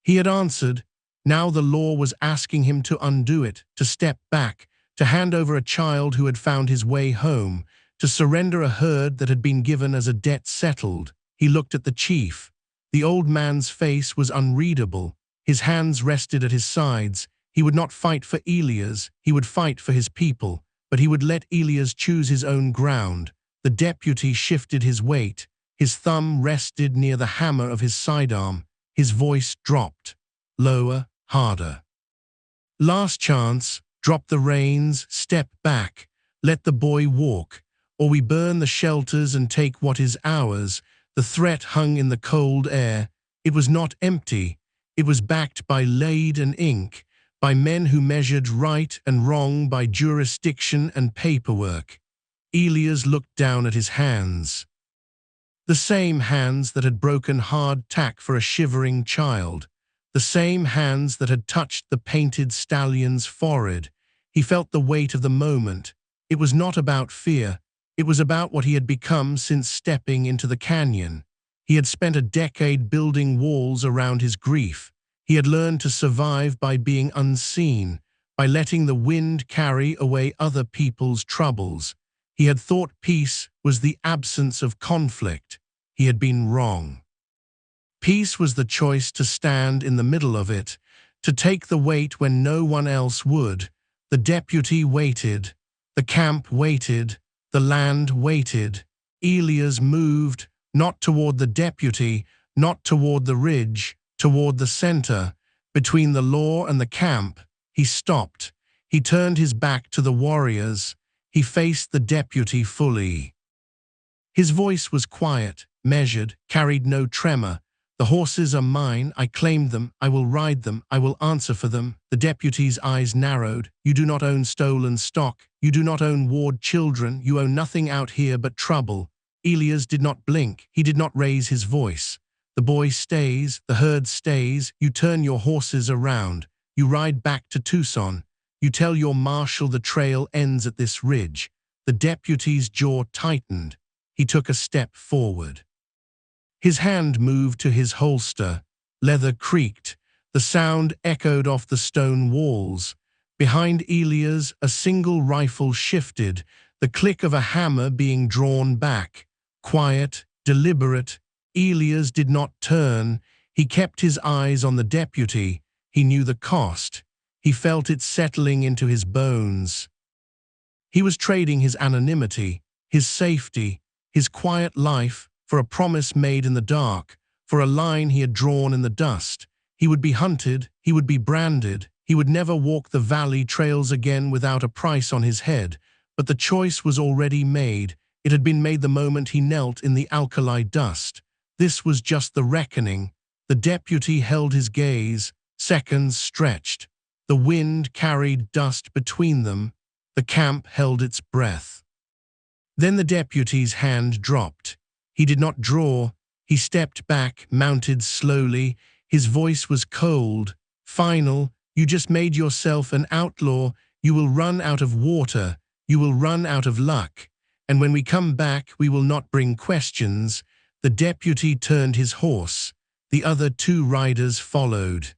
He had answered. Now the law was asking him to undo it, to step back, to hand over a child who had found his way home, to surrender a herd that had been given as a debt settled. He looked at the chief. The old man's face was unreadable. His hands rested at his sides. He would not fight for Elias. He would fight for his people, but he would let Elias choose his own ground. The deputy shifted his weight. His thumb rested near the hammer of his sidearm. His voice dropped. Lower, harder. "Last chance. Drop the reins, step back. Let the boy walk, or we burn the shelters and take what is ours." The threat hung in the cold air. It was not empty. It was backed by lead and ink, by men who measured right and wrong by jurisdiction and paperwork. Elias looked down at his hands. The same hands that had broken hard tack for a shivering child. The same hands that had touched the painted stallion's forehead. He felt the weight of the moment. It was not about fear. It was about what he had become since stepping into the canyon. He had spent a decade building walls around his grief. He had learned to survive by being unseen, by letting the wind carry away other people's troubles. He had thought peace was the absence of conflict. He had been wrong. Peace was the choice to stand in the middle of it, to take the weight when no one else would. The deputy waited. The camp waited. The land waited. Elias moved, not toward the deputy, not toward the ridge, toward the center. Between the law and the camp, he stopped. He turned his back to the warriors. He faced the deputy fully. His voice was quiet, measured, carried no tremor. "The horses are mine. I claimed them. I will ride them. I will answer for them." The deputy's eyes narrowed. "You do not own stolen stock. You do not own ward children. You own nothing out here but trouble." Elias did not blink. He did not raise his voice. "The boy stays. The herd stays. You turn your horses around. You ride back to Tucson. You tell your marshal the trail ends at this ridge." The deputy's jaw tightened. He took a step forward. His hand moved to his holster. Leather creaked. The sound echoed off the stone walls. Behind Elias, a single rifle shifted, the click of a hammer being drawn back. Quiet, deliberate. Elias did not turn. He kept his eyes on the deputy. He knew the cost. He felt it settling into his bones. He was trading his anonymity, his safety, his quiet life, for a promise made in the dark, for a line he had drawn in the dust. He would be hunted, he would be branded, he would never walk the valley trails again without a price on his head. But the choice was already made. It had been made the moment he knelt in the alkali dust. This was just the reckoning. The deputy held his gaze. Seconds stretched. The wind carried dust between them. The camp held its breath. Then the deputy's hand dropped. He did not draw. He stepped back, mounted slowly. His voice was cold, final. You just made yourself an outlaw. You will run out of water. You will run out of luck. And when we come back, we will not bring questions. The deputy turned his horse. The other two riders followed.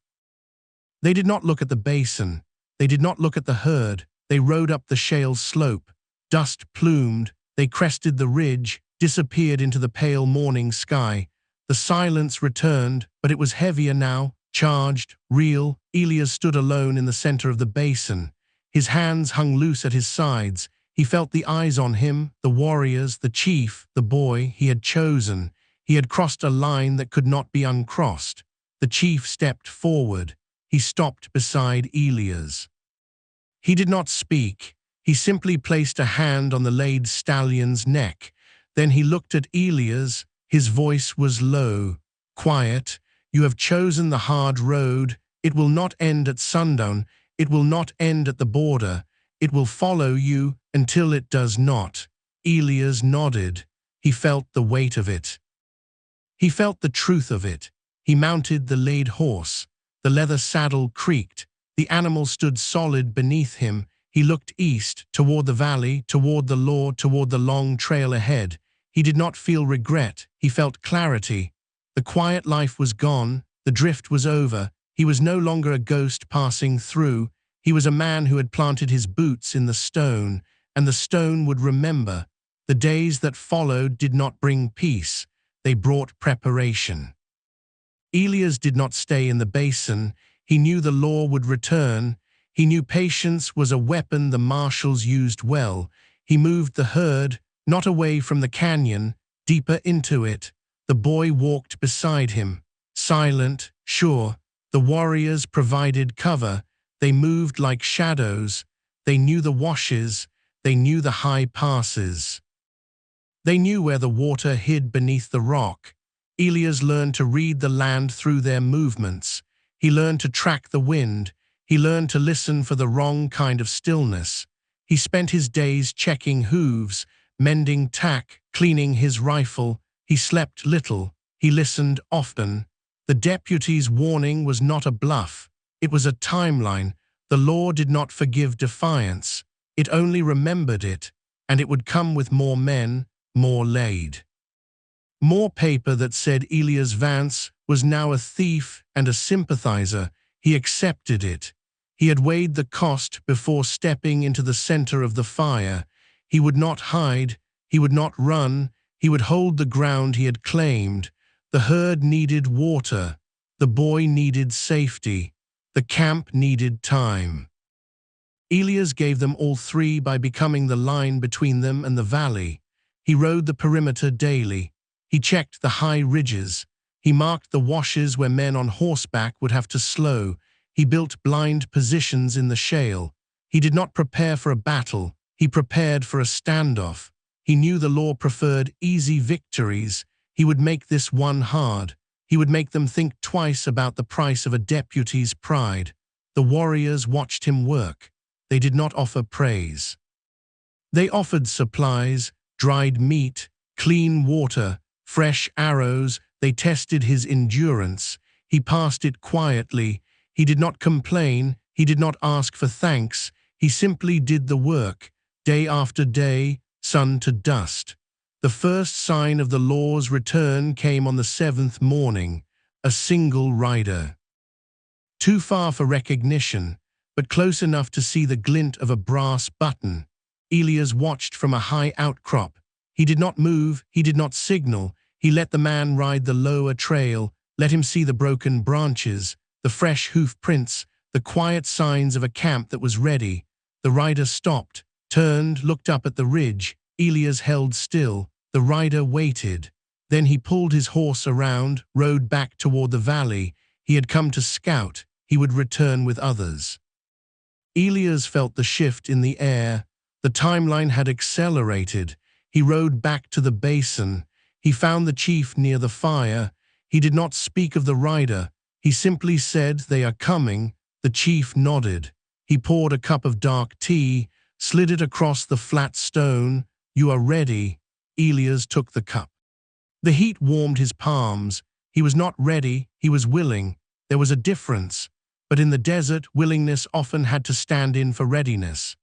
They did not look at the basin. They did not look at the herd. They rode up the shale slope. Dust plumed. They crested the ridge, disappeared into the pale morning sky. The silence returned, but it was heavier now, charged, real. Elias stood alone in the center of the basin. His hands hung loose at his sides. He felt the eyes on him, the warriors, the chief, the boy he had chosen. He had crossed a line that could not be uncrossed. The chief stepped forward. He stopped beside Elias. He did not speak. He simply placed a hand on the laid stallion's neck. Then he looked at Elias. His voice was low, quiet. You have chosen the hard road. It will not end at sundown. It will not end at the border. It will follow you until it does not. Elias nodded. He felt the weight of it. He felt the truth of it. He mounted the laid horse. The leather saddle creaked. The animal stood solid beneath him. He looked east, toward the valley, toward the law, toward the long trail ahead. He did not feel regret. He felt clarity. The quiet life was gone. The drift was over. He was no longer a ghost passing through. He was a man who had planted his boots in the stone, and the stone would remember. The days that followed did not bring peace. They brought preparation. Elias did not stay in the basin. He knew the law would return. He knew patience was a weapon the marshals used well. He moved the herd, not away from the canyon, deeper into it. The boy walked beside him, silent, sure. The warriors provided cover. They moved like shadows. They knew the washes. They knew the high passes. They knew where the water hid beneath the rock. Elias learned to read the land through their movements. He learned to track the wind. He learned to listen for the wrong kind of stillness. He spent his days checking hooves, mending tack, cleaning his rifle. He slept little. He listened often. The deputy's warning was not a bluff. It was a timeline. The law did not forgive defiance. It only remembered it, and it would come with more men, more laid. More paper that said Elias Vance was now a thief and a sympathizer. He accepted it. He had weighed the cost before stepping into the center of the fire. He would not hide. He would not run. He would hold the ground he had claimed. The herd needed water. The boy needed safety. The camp needed time. Elias gave them all three by becoming the line between them and the valley. He rode the perimeter daily. He checked the high ridges. He marked the washes where men on horseback would have to slow. He built blind positions in the shale. He did not prepare for a battle. He prepared for a standoff. He knew the law preferred easy victories. He would make this one hard. He would make them think twice about the price of a deputy's pride. The warriors watched him work. They did not offer praise. They offered supplies, dried meat, clean water, fresh arrows. They tested his endurance. He passed it quietly. He did not complain. He did not ask for thanks. He simply did the work, day after day, sun to dust. The first sign of the law's return came on the 7th morning, a single rider. Too far for recognition, but close enough to see the glint of a brass button. Elias watched from a high outcrop. He did not move. He did not signal. He let the man ride the lower trail, let him see the broken branches, the fresh hoof prints, the quiet signs of a camp that was ready. The rider stopped, turned, looked up at the ridge. Elias held still. The rider waited. Then he pulled his horse around, rode back toward the valley. He had come to scout. He would return with others. Elias felt the shift in the air. The timeline had accelerated. He rode back to the basin. He found the chief near the fire. He did not speak of the rider. He simply said, "They are coming." The chief nodded. He poured a cup of dark tea, slid it across the flat stone. "You are ready." Elias took the cup. The heat warmed his palms. He was not ready, he was willing. There was a difference. But in the desert, willingness often had to stand in for readiness.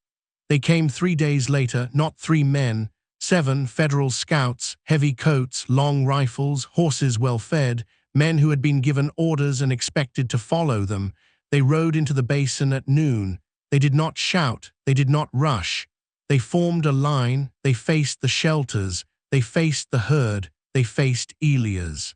They came 3 days later, not 3 men, 7 federal scouts, heavy coats, long rifles, horses well fed, men who had been given orders and expected to follow them. They rode into the basin at noon. They did not shout, they did not rush. They formed a line, they faced the shelters, they faced the herd, they faced Elias.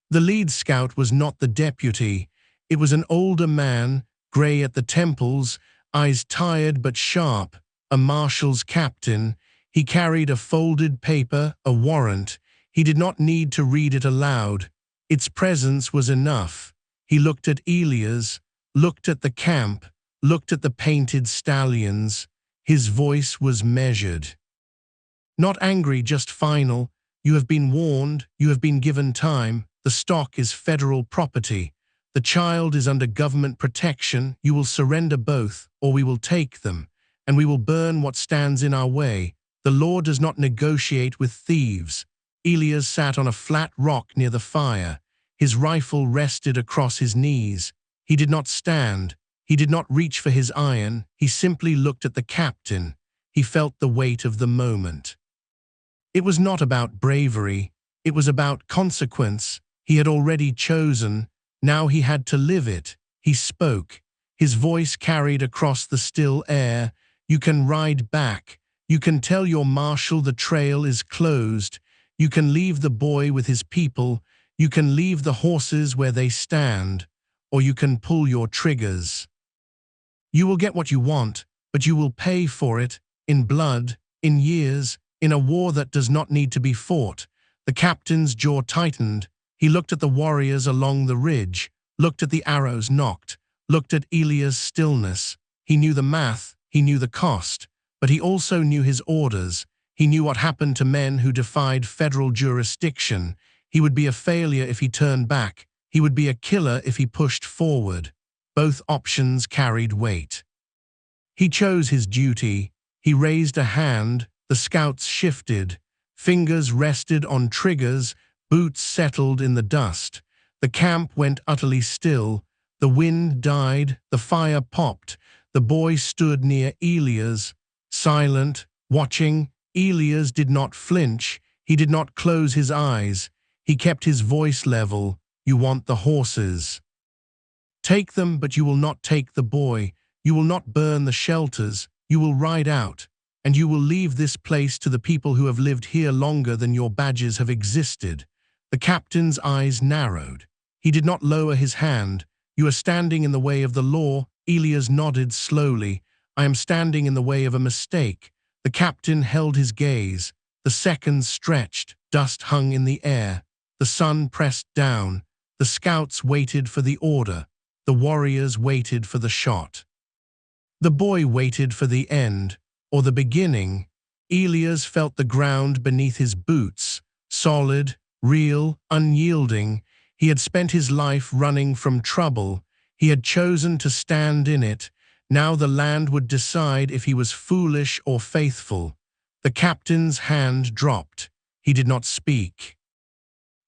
The lead scout was not the deputy. It was an older man, gray at the temples, eyes tired but sharp, a marshal's captain. He carried a folded paper, a warrant. He did not need to read it aloud. Its presence was enough. He looked at Elias, looked at the camp, looked at the painted stallions. His voice was measured. Not angry, just final. "You have been warned, you have been given time. The stock is federal property. The child is under government protection. You will surrender both, or we will take them, and we will burn what stands in our way. The law does not negotiate with thieves." Elias sat on a flat rock near the fire. His rifle rested across his knees. He did not stand. He did not reach for his iron. He simply looked at the captain. He felt the weight of the moment. It was not about bravery. It was about consequence. He had already chosen. Now he had to live it. He spoke. His voice carried across the still air. "You can ride back. You can tell your marshal the trail is closed. You can leave the boy with his people. You can leave the horses where they stand. Or you can pull your triggers. You will get what you want, but you will pay for it, in blood, in years, in a war that does not need to be fought." The captain's jaw tightened. He looked at the warriors along the ridge, looked at the arrows nocked, looked at Elias' stillness. He knew the math, he knew the cost, but he also knew his orders. He knew what happened to men who defied federal jurisdiction. He would be a failure if he turned back. He would be a killer if he pushed forward. Both options carried weight. He chose his duty. He raised a hand. The scouts shifted. Fingers rested on triggers. Boots settled in the dust. The camp went utterly still. The wind died. The fire popped. The boy stood near Elias, silent, watching. Elias did not flinch. He did not close his eyes. He kept his voice level. "You want the horses. Take them, but you will not take the boy. You will not burn the shelters. You will ride out. And you will leave this place to the people who have lived here longer than your badges have existed." The captain's eyes narrowed. He did not lower his hand. "You are standing in the way of the law." Elias nodded slowly. "I am standing in the way of a mistake." The captain held his gaze. The seconds stretched. Dust hung in the air. The sun pressed down. The scouts waited for the order. The warriors waited for the shot. The boy waited for the end, or the beginning. Elias felt the ground beneath his boots, solid, real, unyielding. He had spent his life running from trouble. He had chosen to stand in it. Now the land would decide if he was foolish or faithful. The captain's hand dropped. He did not speak.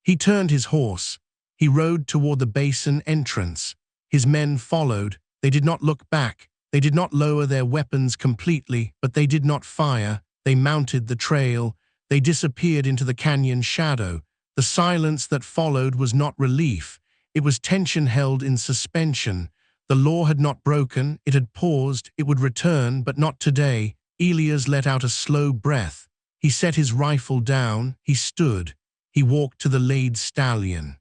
He turned his horse. He rode toward the basin entrance. His men followed. They did not look back. They did not lower their weapons completely, but they did not fire. They mounted the trail. They disappeared into the canyon shadow. The silence that followed was not relief. It was tension held in suspension. The law had not broken. It had paused. It would return, but not today. Elias let out a slow breath. He set his rifle down. He stood. He walked to the laid stallion.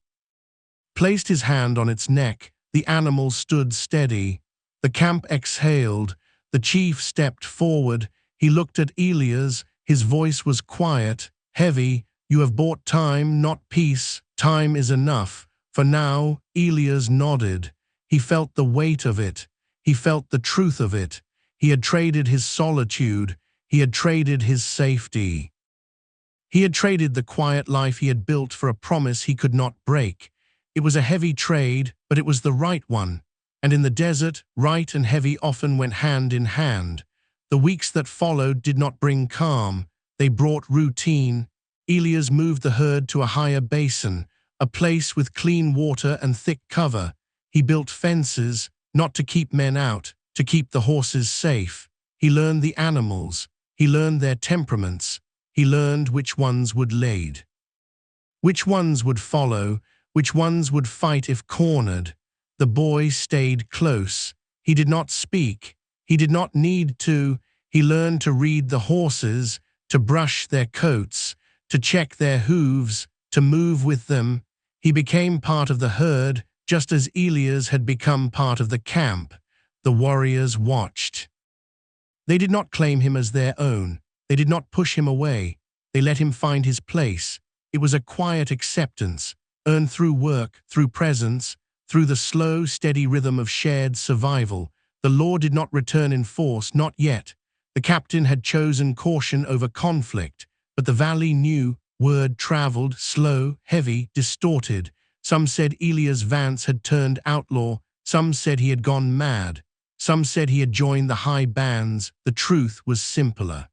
Placed his hand on its neck. The animal stood steady. The camp exhaled. The chief stepped forward. He looked at Elias. His voice was quiet, heavy. "You have bought time, not peace. Time is enough. For now, Elias nodded. He felt the weight of it. He felt the truth of it. He had traded his solitude. He had traded his safety. He had traded the quiet life he had built for a promise he could not break. It was a heavy trade, but it was the right one. And in the desert, right and heavy often went hand in hand. The weeks that followed did not bring calm. They brought routine. Elias moved the herd to a higher basin, a place with clean water and thick cover. He built fences, not to keep men out, to keep the horses safe. He learned the animals. He learned their temperaments. He learned which ones would lead, which ones would follow, which ones would fight if cornered. The boy stayed close. He did not speak. He did not need to. He learned to read the horses, to brush their coats, to check their hooves, to move with them. He became part of the herd, just as Elias had become part of the camp. The warriors watched. They did not claim him as their own. They did not push him away. They let him find his place. It was a quiet acceptance, earned through work, through presence, through the slow, steady rhythm of shared survival. The law did not return in force, not yet. The captain had chosen caution over conflict, but the valley knew. Word traveled, slow, heavy, distorted. Some said Elias Vance had turned outlaw. Some said he had gone mad. Some said he had joined the high bands. The truth was simpler.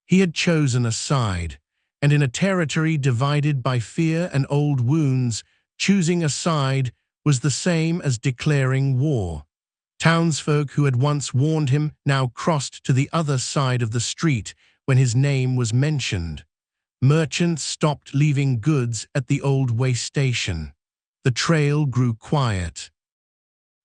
He had chosen a side, and in a territory divided by fear and old wounds, choosing a side was the same as declaring war. Townsfolk who had once warned him now crossed to the other side of the street when his name was mentioned. Merchants stopped leaving goods at the old way station. The trail grew quiet.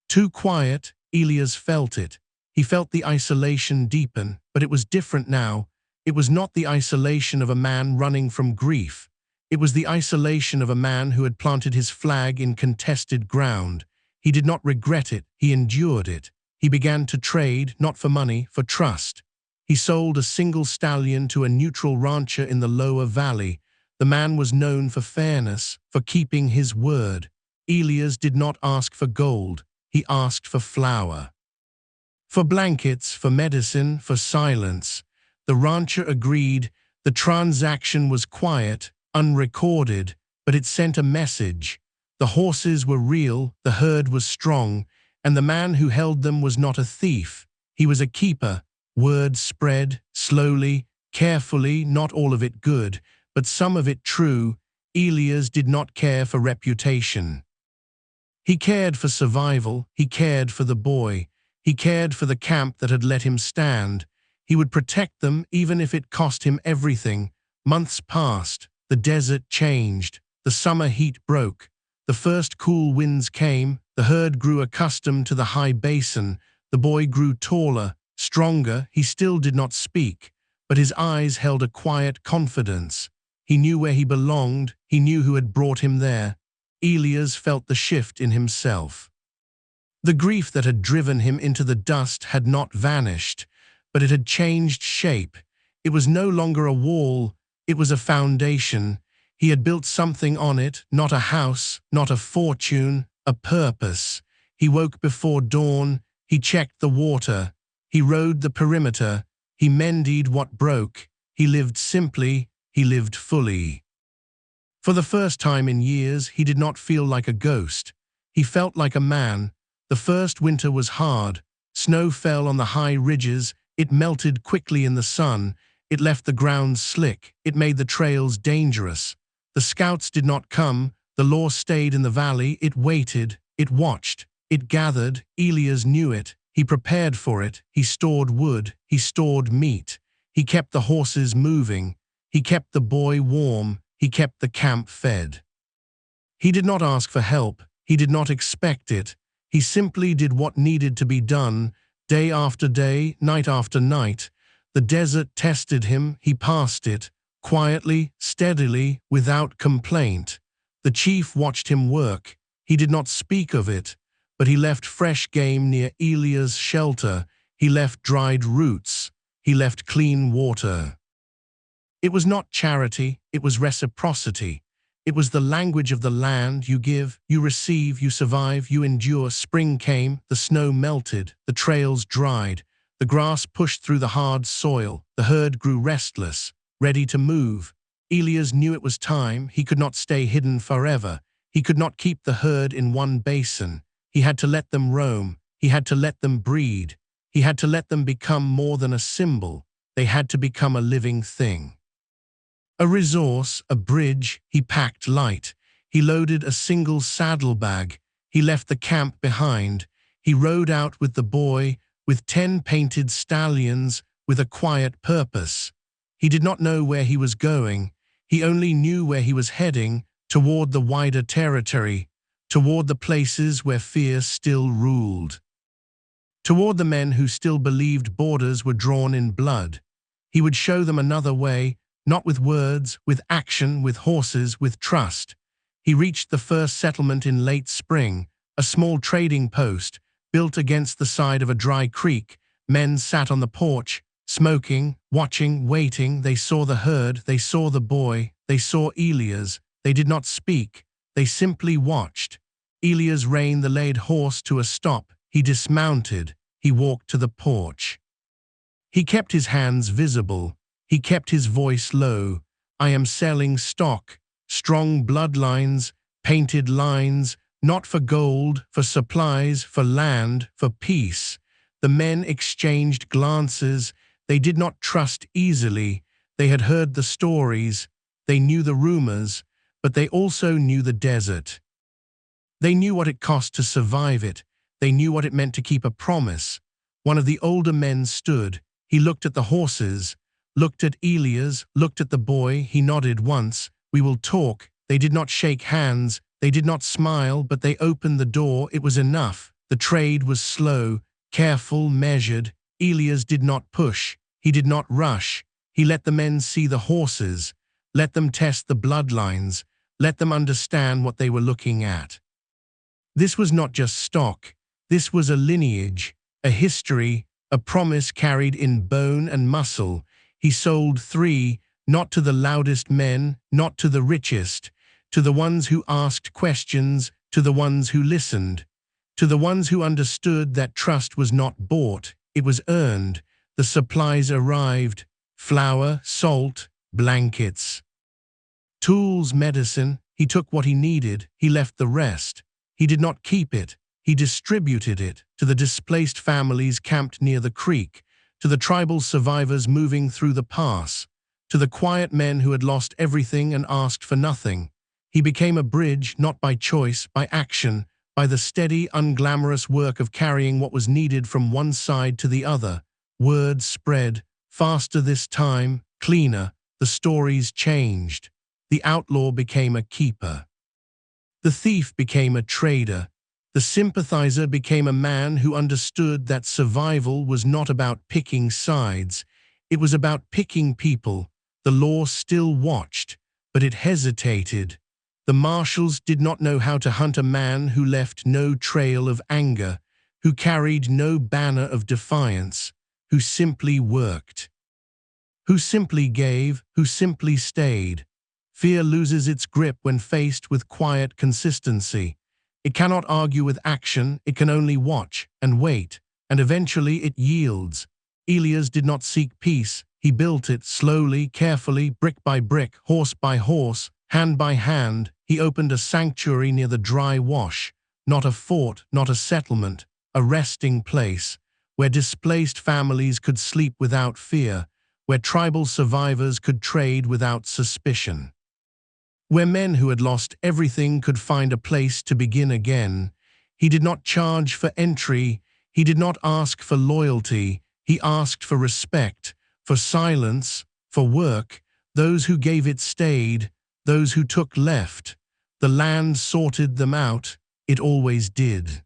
Too quiet, Elias felt it. He felt the isolation deepen, but it was different now. It was not the isolation of a man running from grief. It was the isolation of a man who had planted his flag in contested ground. He did not regret it, he endured it. He began to trade, not for money, for trust. He sold a single stallion to a neutral rancher in the lower valley. The man was known for fairness, for keeping his word. Elias did not ask for gold, he asked for flour. For blankets, for medicine, for silence. The rancher agreed. The transaction was quiet, unrecorded, but it sent a message. The horses were real, the herd was strong, and the man who held them was not a thief. He was a keeper. Word spread, slowly, carefully, not all of it good, but some of it true. Elias did not care for reputation. He cared for survival, he cared for the boy, he cared for the camp that had let him stand. He would protect them even if it cost him everything. Months passed, the desert changed, the summer heat broke. The first cool winds came, the herd grew accustomed to the high basin. The boy grew taller, stronger. He still did not speak, but his eyes held a quiet confidence. He knew where he belonged, he knew who had brought him there. Elias felt the shift in himself. The grief that had driven him into the dust had not vanished, but it had changed shape. It was no longer a wall, it was a foundation. He had built something on it, not a house, not a fortune, a purpose. He woke before dawn, he checked the water, he rode the perimeter, he mended what broke, he lived simply, he lived fully. For the first time in years, he did not feel like a ghost. He felt like a man. The first winter was hard. Snow fell on the high ridges. It melted quickly in the sun. It left the ground slick. It made the trails dangerous. The scouts did not come. The law stayed in the valley. It waited. It watched. It gathered. Elias knew it. He prepared for it. He stored wood. He stored meat. He kept the horses moving. He kept the boy warm. He kept the camp fed. He did not ask for help. He did not expect it. He simply did what needed to be done, day after day, night after night. The desert tested him. He passed it, quietly, steadily, without complaint. The chief watched him work. He did not speak of it, but he left fresh game near Elias' shelter. He left dried roots. He left clean water. It was not charity, it was reciprocity. It was the language of the land. You give, you receive, you survive, you endure. Spring came, the snow melted, the trails dried, the grass pushed through the hard soil, the herd grew restless, ready to move. Elias knew it was time. He could not stay hidden forever. He could not keep the herd in one basin. He had to let them roam. He had to let them breed. He had to let them become more than a symbol. They had to become a living thing. A resource, a bridge. He packed light. He loaded a single saddlebag. He left the camp behind. He rode out with the boy, with 10 painted stallions, with a quiet purpose. He did not know where he was going. He only knew where he was heading, toward the wider territory, toward the places where fear still ruled, toward the men who still believed borders were drawn in blood. He would show them another way, not with words, with action, with horses, with trust. He reached the first settlement in late spring, a small trading post, built against the side of a dry creek. Men sat on the porch, smoking, watching, waiting. They saw the herd, they saw the boy, they saw Elias. They did not speak, they simply watched. Elias reined the laid horse to a stop. He dismounted, he walked to the porch. He kept his hands visible. He kept his voice low. I am selling stock, strong bloodlines, painted lines, not for gold, for supplies, for land, for peace. The men exchanged glances. They did not trust easily. They had heard the stories. They knew the rumors, but they also knew the desert. They knew what it cost to survive it. They knew what it meant to keep a promise. One of the older men stood. He looked at the horses, looked at Elias, looked at the boy. He nodded once. We will talk. They did not shake hands. They did not smile, but they opened the door. It was enough. The trade was slow, careful, measured. Elias did not push. He did not rush. He let the men see the horses, let them test the bloodlines, let them understand what they were looking at. This was not just stock. This was a lineage, a history, a promise carried in bone and muscle. He sold 3, not to the loudest men, not to the richest, to the ones who asked questions, to the ones who listened, to the ones who understood that trust was not bought, it was earned. The supplies arrived: flour, salt, blankets, tools, medicine. He took what he needed, he left the rest. He did not keep it, he distributed it to the displaced families camped near the creek, to the tribal survivors moving through the pass, to the quiet men who had lost everything and asked for nothing. He became a bridge, not by choice, by action, by the steady, unglamorous work of carrying what was needed from one side to the other. Word spread, faster this time, cleaner. The stories changed. The outlaw became a keeper. The thief became a trader. The sympathizer became a man who understood that survival was not about picking sides. It was about picking people. The law still watched, but it hesitated. The marshals did not know how to hunt a man who left no trail of anger, who carried no banner of defiance, who simply worked, who simply gave, who simply stayed. Fear loses its grip when faced with quiet consistency. It cannot argue with action, it can only watch and wait, and eventually it yields. Elias did not seek peace, he built it slowly, carefully, brick by brick, horse by horse, hand by hand. He opened a sanctuary near the dry wash, not a fort, not a settlement, a resting place, where displaced families could sleep without fear, where tribal survivors could trade without suspicion, where men who had lost everything could find a place to begin again. He did not charge for entry, he did not ask for loyalty, he asked for respect, for silence, for work. Those who gave it stayed, those who took left. The land sorted them out, it always did.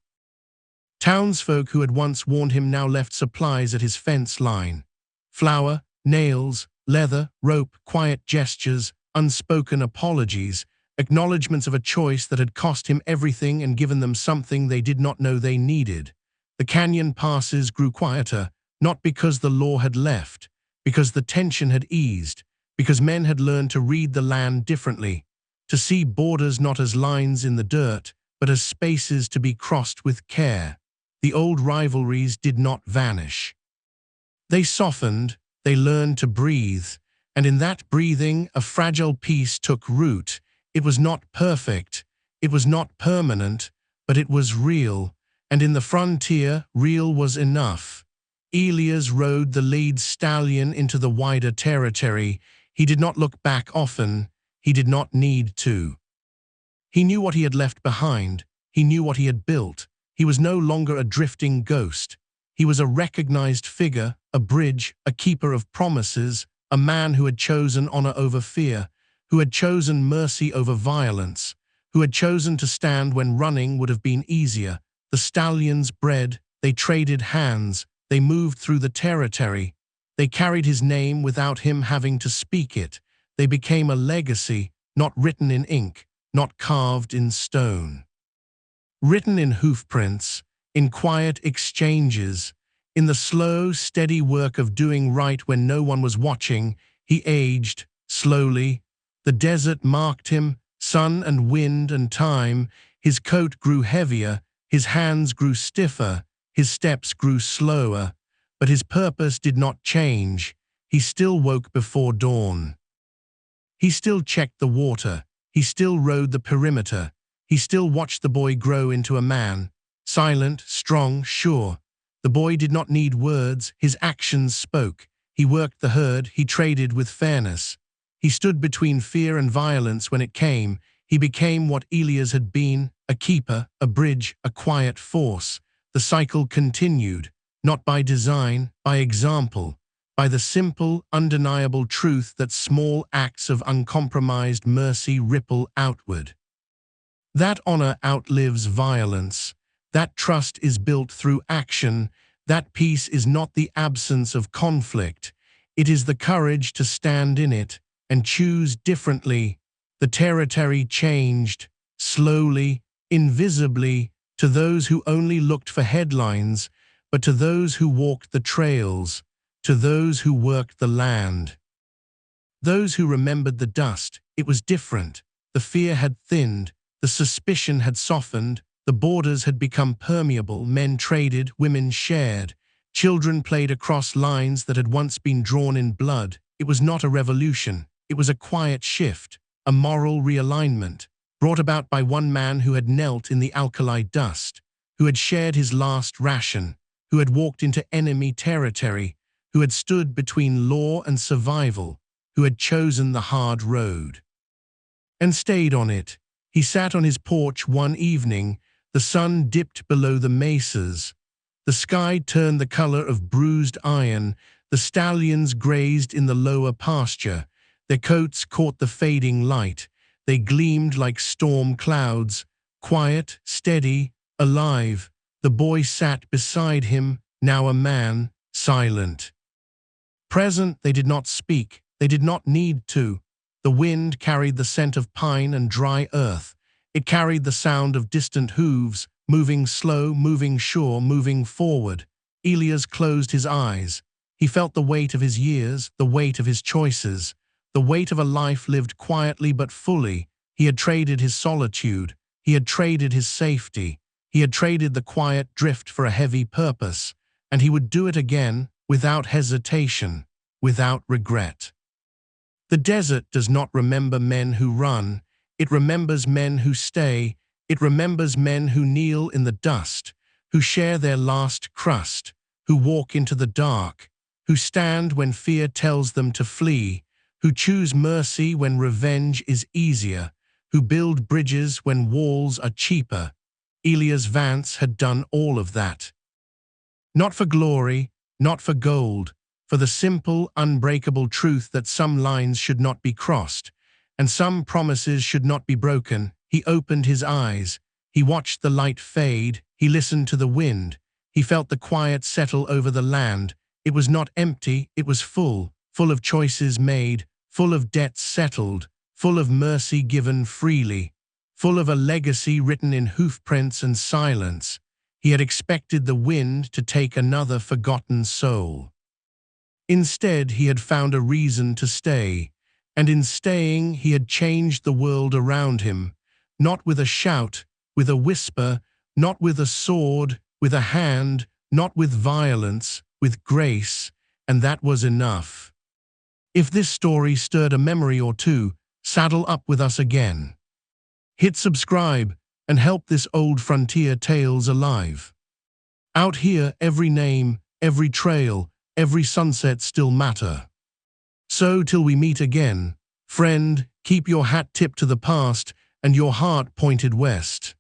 Townsfolk who had once warned him now left supplies at his fence line. Flour, nails, leather, rope, quiet gestures, unspoken apologies, acknowledgments of a choice that had cost him everything and given them something they did not know they needed. The canyon passes grew quieter, not because the law had left, because the tension had eased, because men had learned to read the land differently. to see borders not as lines in the dirt, but as spaces to be crossed with care. The old rivalries did not vanish. They softened, they learned to breathe, and in that breathing a fragile peace took root. It was not perfect, it was not permanent, but it was real, and in the frontier, real was enough. Elias rode the lead stallion into the wider territory. He did not look back often, he did not need to. He knew what he had left behind, he knew what he had built. He was no longer a drifting ghost. He was a recognized figure, a bridge, a keeper of promises, a man who had chosen honor over fear, who had chosen mercy over violence, who had chosen to stand when running would have been easier. The stallions bred, they traded hands, they moved through the territory. They carried his name without him having to speak it. They became a legacy, not written in ink, not carved in stone. Written in hoofprints, in quiet exchanges, in the slow, steady work of doing right when no one was watching. He aged, slowly. The desert marked him, sun and wind and time. His coat grew heavier, his hands grew stiffer, his steps grew slower, but his purpose did not change. He still woke before dawn. He still checked the water, he still rode the perimeter, he still watched the boy grow into a man, silent, strong, sure. The boy did not need words, his actions spoke. He worked the herd, he traded with fairness. He stood between fear and violence when it came. He became what Elias had been, a keeper, a bridge, a quiet force. The cycle continued, not by design, by example, by the simple, undeniable truth that small acts of uncompromised mercy ripple outward. That honor outlives violence. That trust is built through action. That peace is not the absence of conflict. It is the courage to stand in it and choose differently. The territory changed, slowly, invisibly, to those who only looked for headlines, but to those who walked the trails, to those who worked the land. Those who remembered the dust. It was different. The fear had thinned, the suspicion had softened, the borders had become permeable, men traded, women shared, children played across lines that had once been drawn in blood. It was not a revolution, it was a quiet shift, a moral realignment, brought about by one man who had knelt in the alkali dust, who had shared his last ration, who had walked into enemy territory, who had stood between law and survival, who had chosen the hard road. And stayed on it. He sat on his porch one evening, the sun dipped below the mesas. The sky turned the color of bruised iron, the stallions grazed in the lower pasture. Their coats caught the fading light. They gleamed like storm clouds, quiet, steady, alive. The boy sat beside him, now a man, silent. Present, they did not speak, they did not need to. The wind carried the scent of pine and dry earth. It carried the sound of distant hooves, moving slow, moving sure, moving forward. Elias closed his eyes. He felt the weight of his years, the weight of his choices, the weight of a life lived quietly but fully. He had traded his solitude. He had traded his safety. He had traded the quiet drift for a heavy purpose, and he would do it again, without hesitation, without regret. The desert does not remember men who run. It remembers men who stay. It remembers men who kneel in the dust, who share their last crust, who walk into the dark, who stand when fear tells them to flee, who choose mercy when revenge is easier, who build bridges when walls are cheaper. Elias Vance had done all of that. Not for glory, not for gold, for the simple, unbreakable truth that some lines should not be crossed, and some promises should not be broken. He opened his eyes. He watched the light fade. He listened to the wind. He felt the quiet settle over the land. It was not empty, it was full, full of choices made, full of debts settled, full of mercy given freely, full of a legacy written in hoofprints and silence. He had expected the wind to take another forgotten soul. Instead, he had found a reason to stay, And in staying, he had changed the world around him, not with a shout, with a whisper, not with a sword, with a hand, not with violence, with grace, and that was enough. If this story stirred a memory or two, saddle up with us again. Hit subscribe and help this old frontier tales alive. Out here, every name, every trail, every sunset still matter. So till we meet again, friend, keep your hat tipped to the past and your heart pointed west.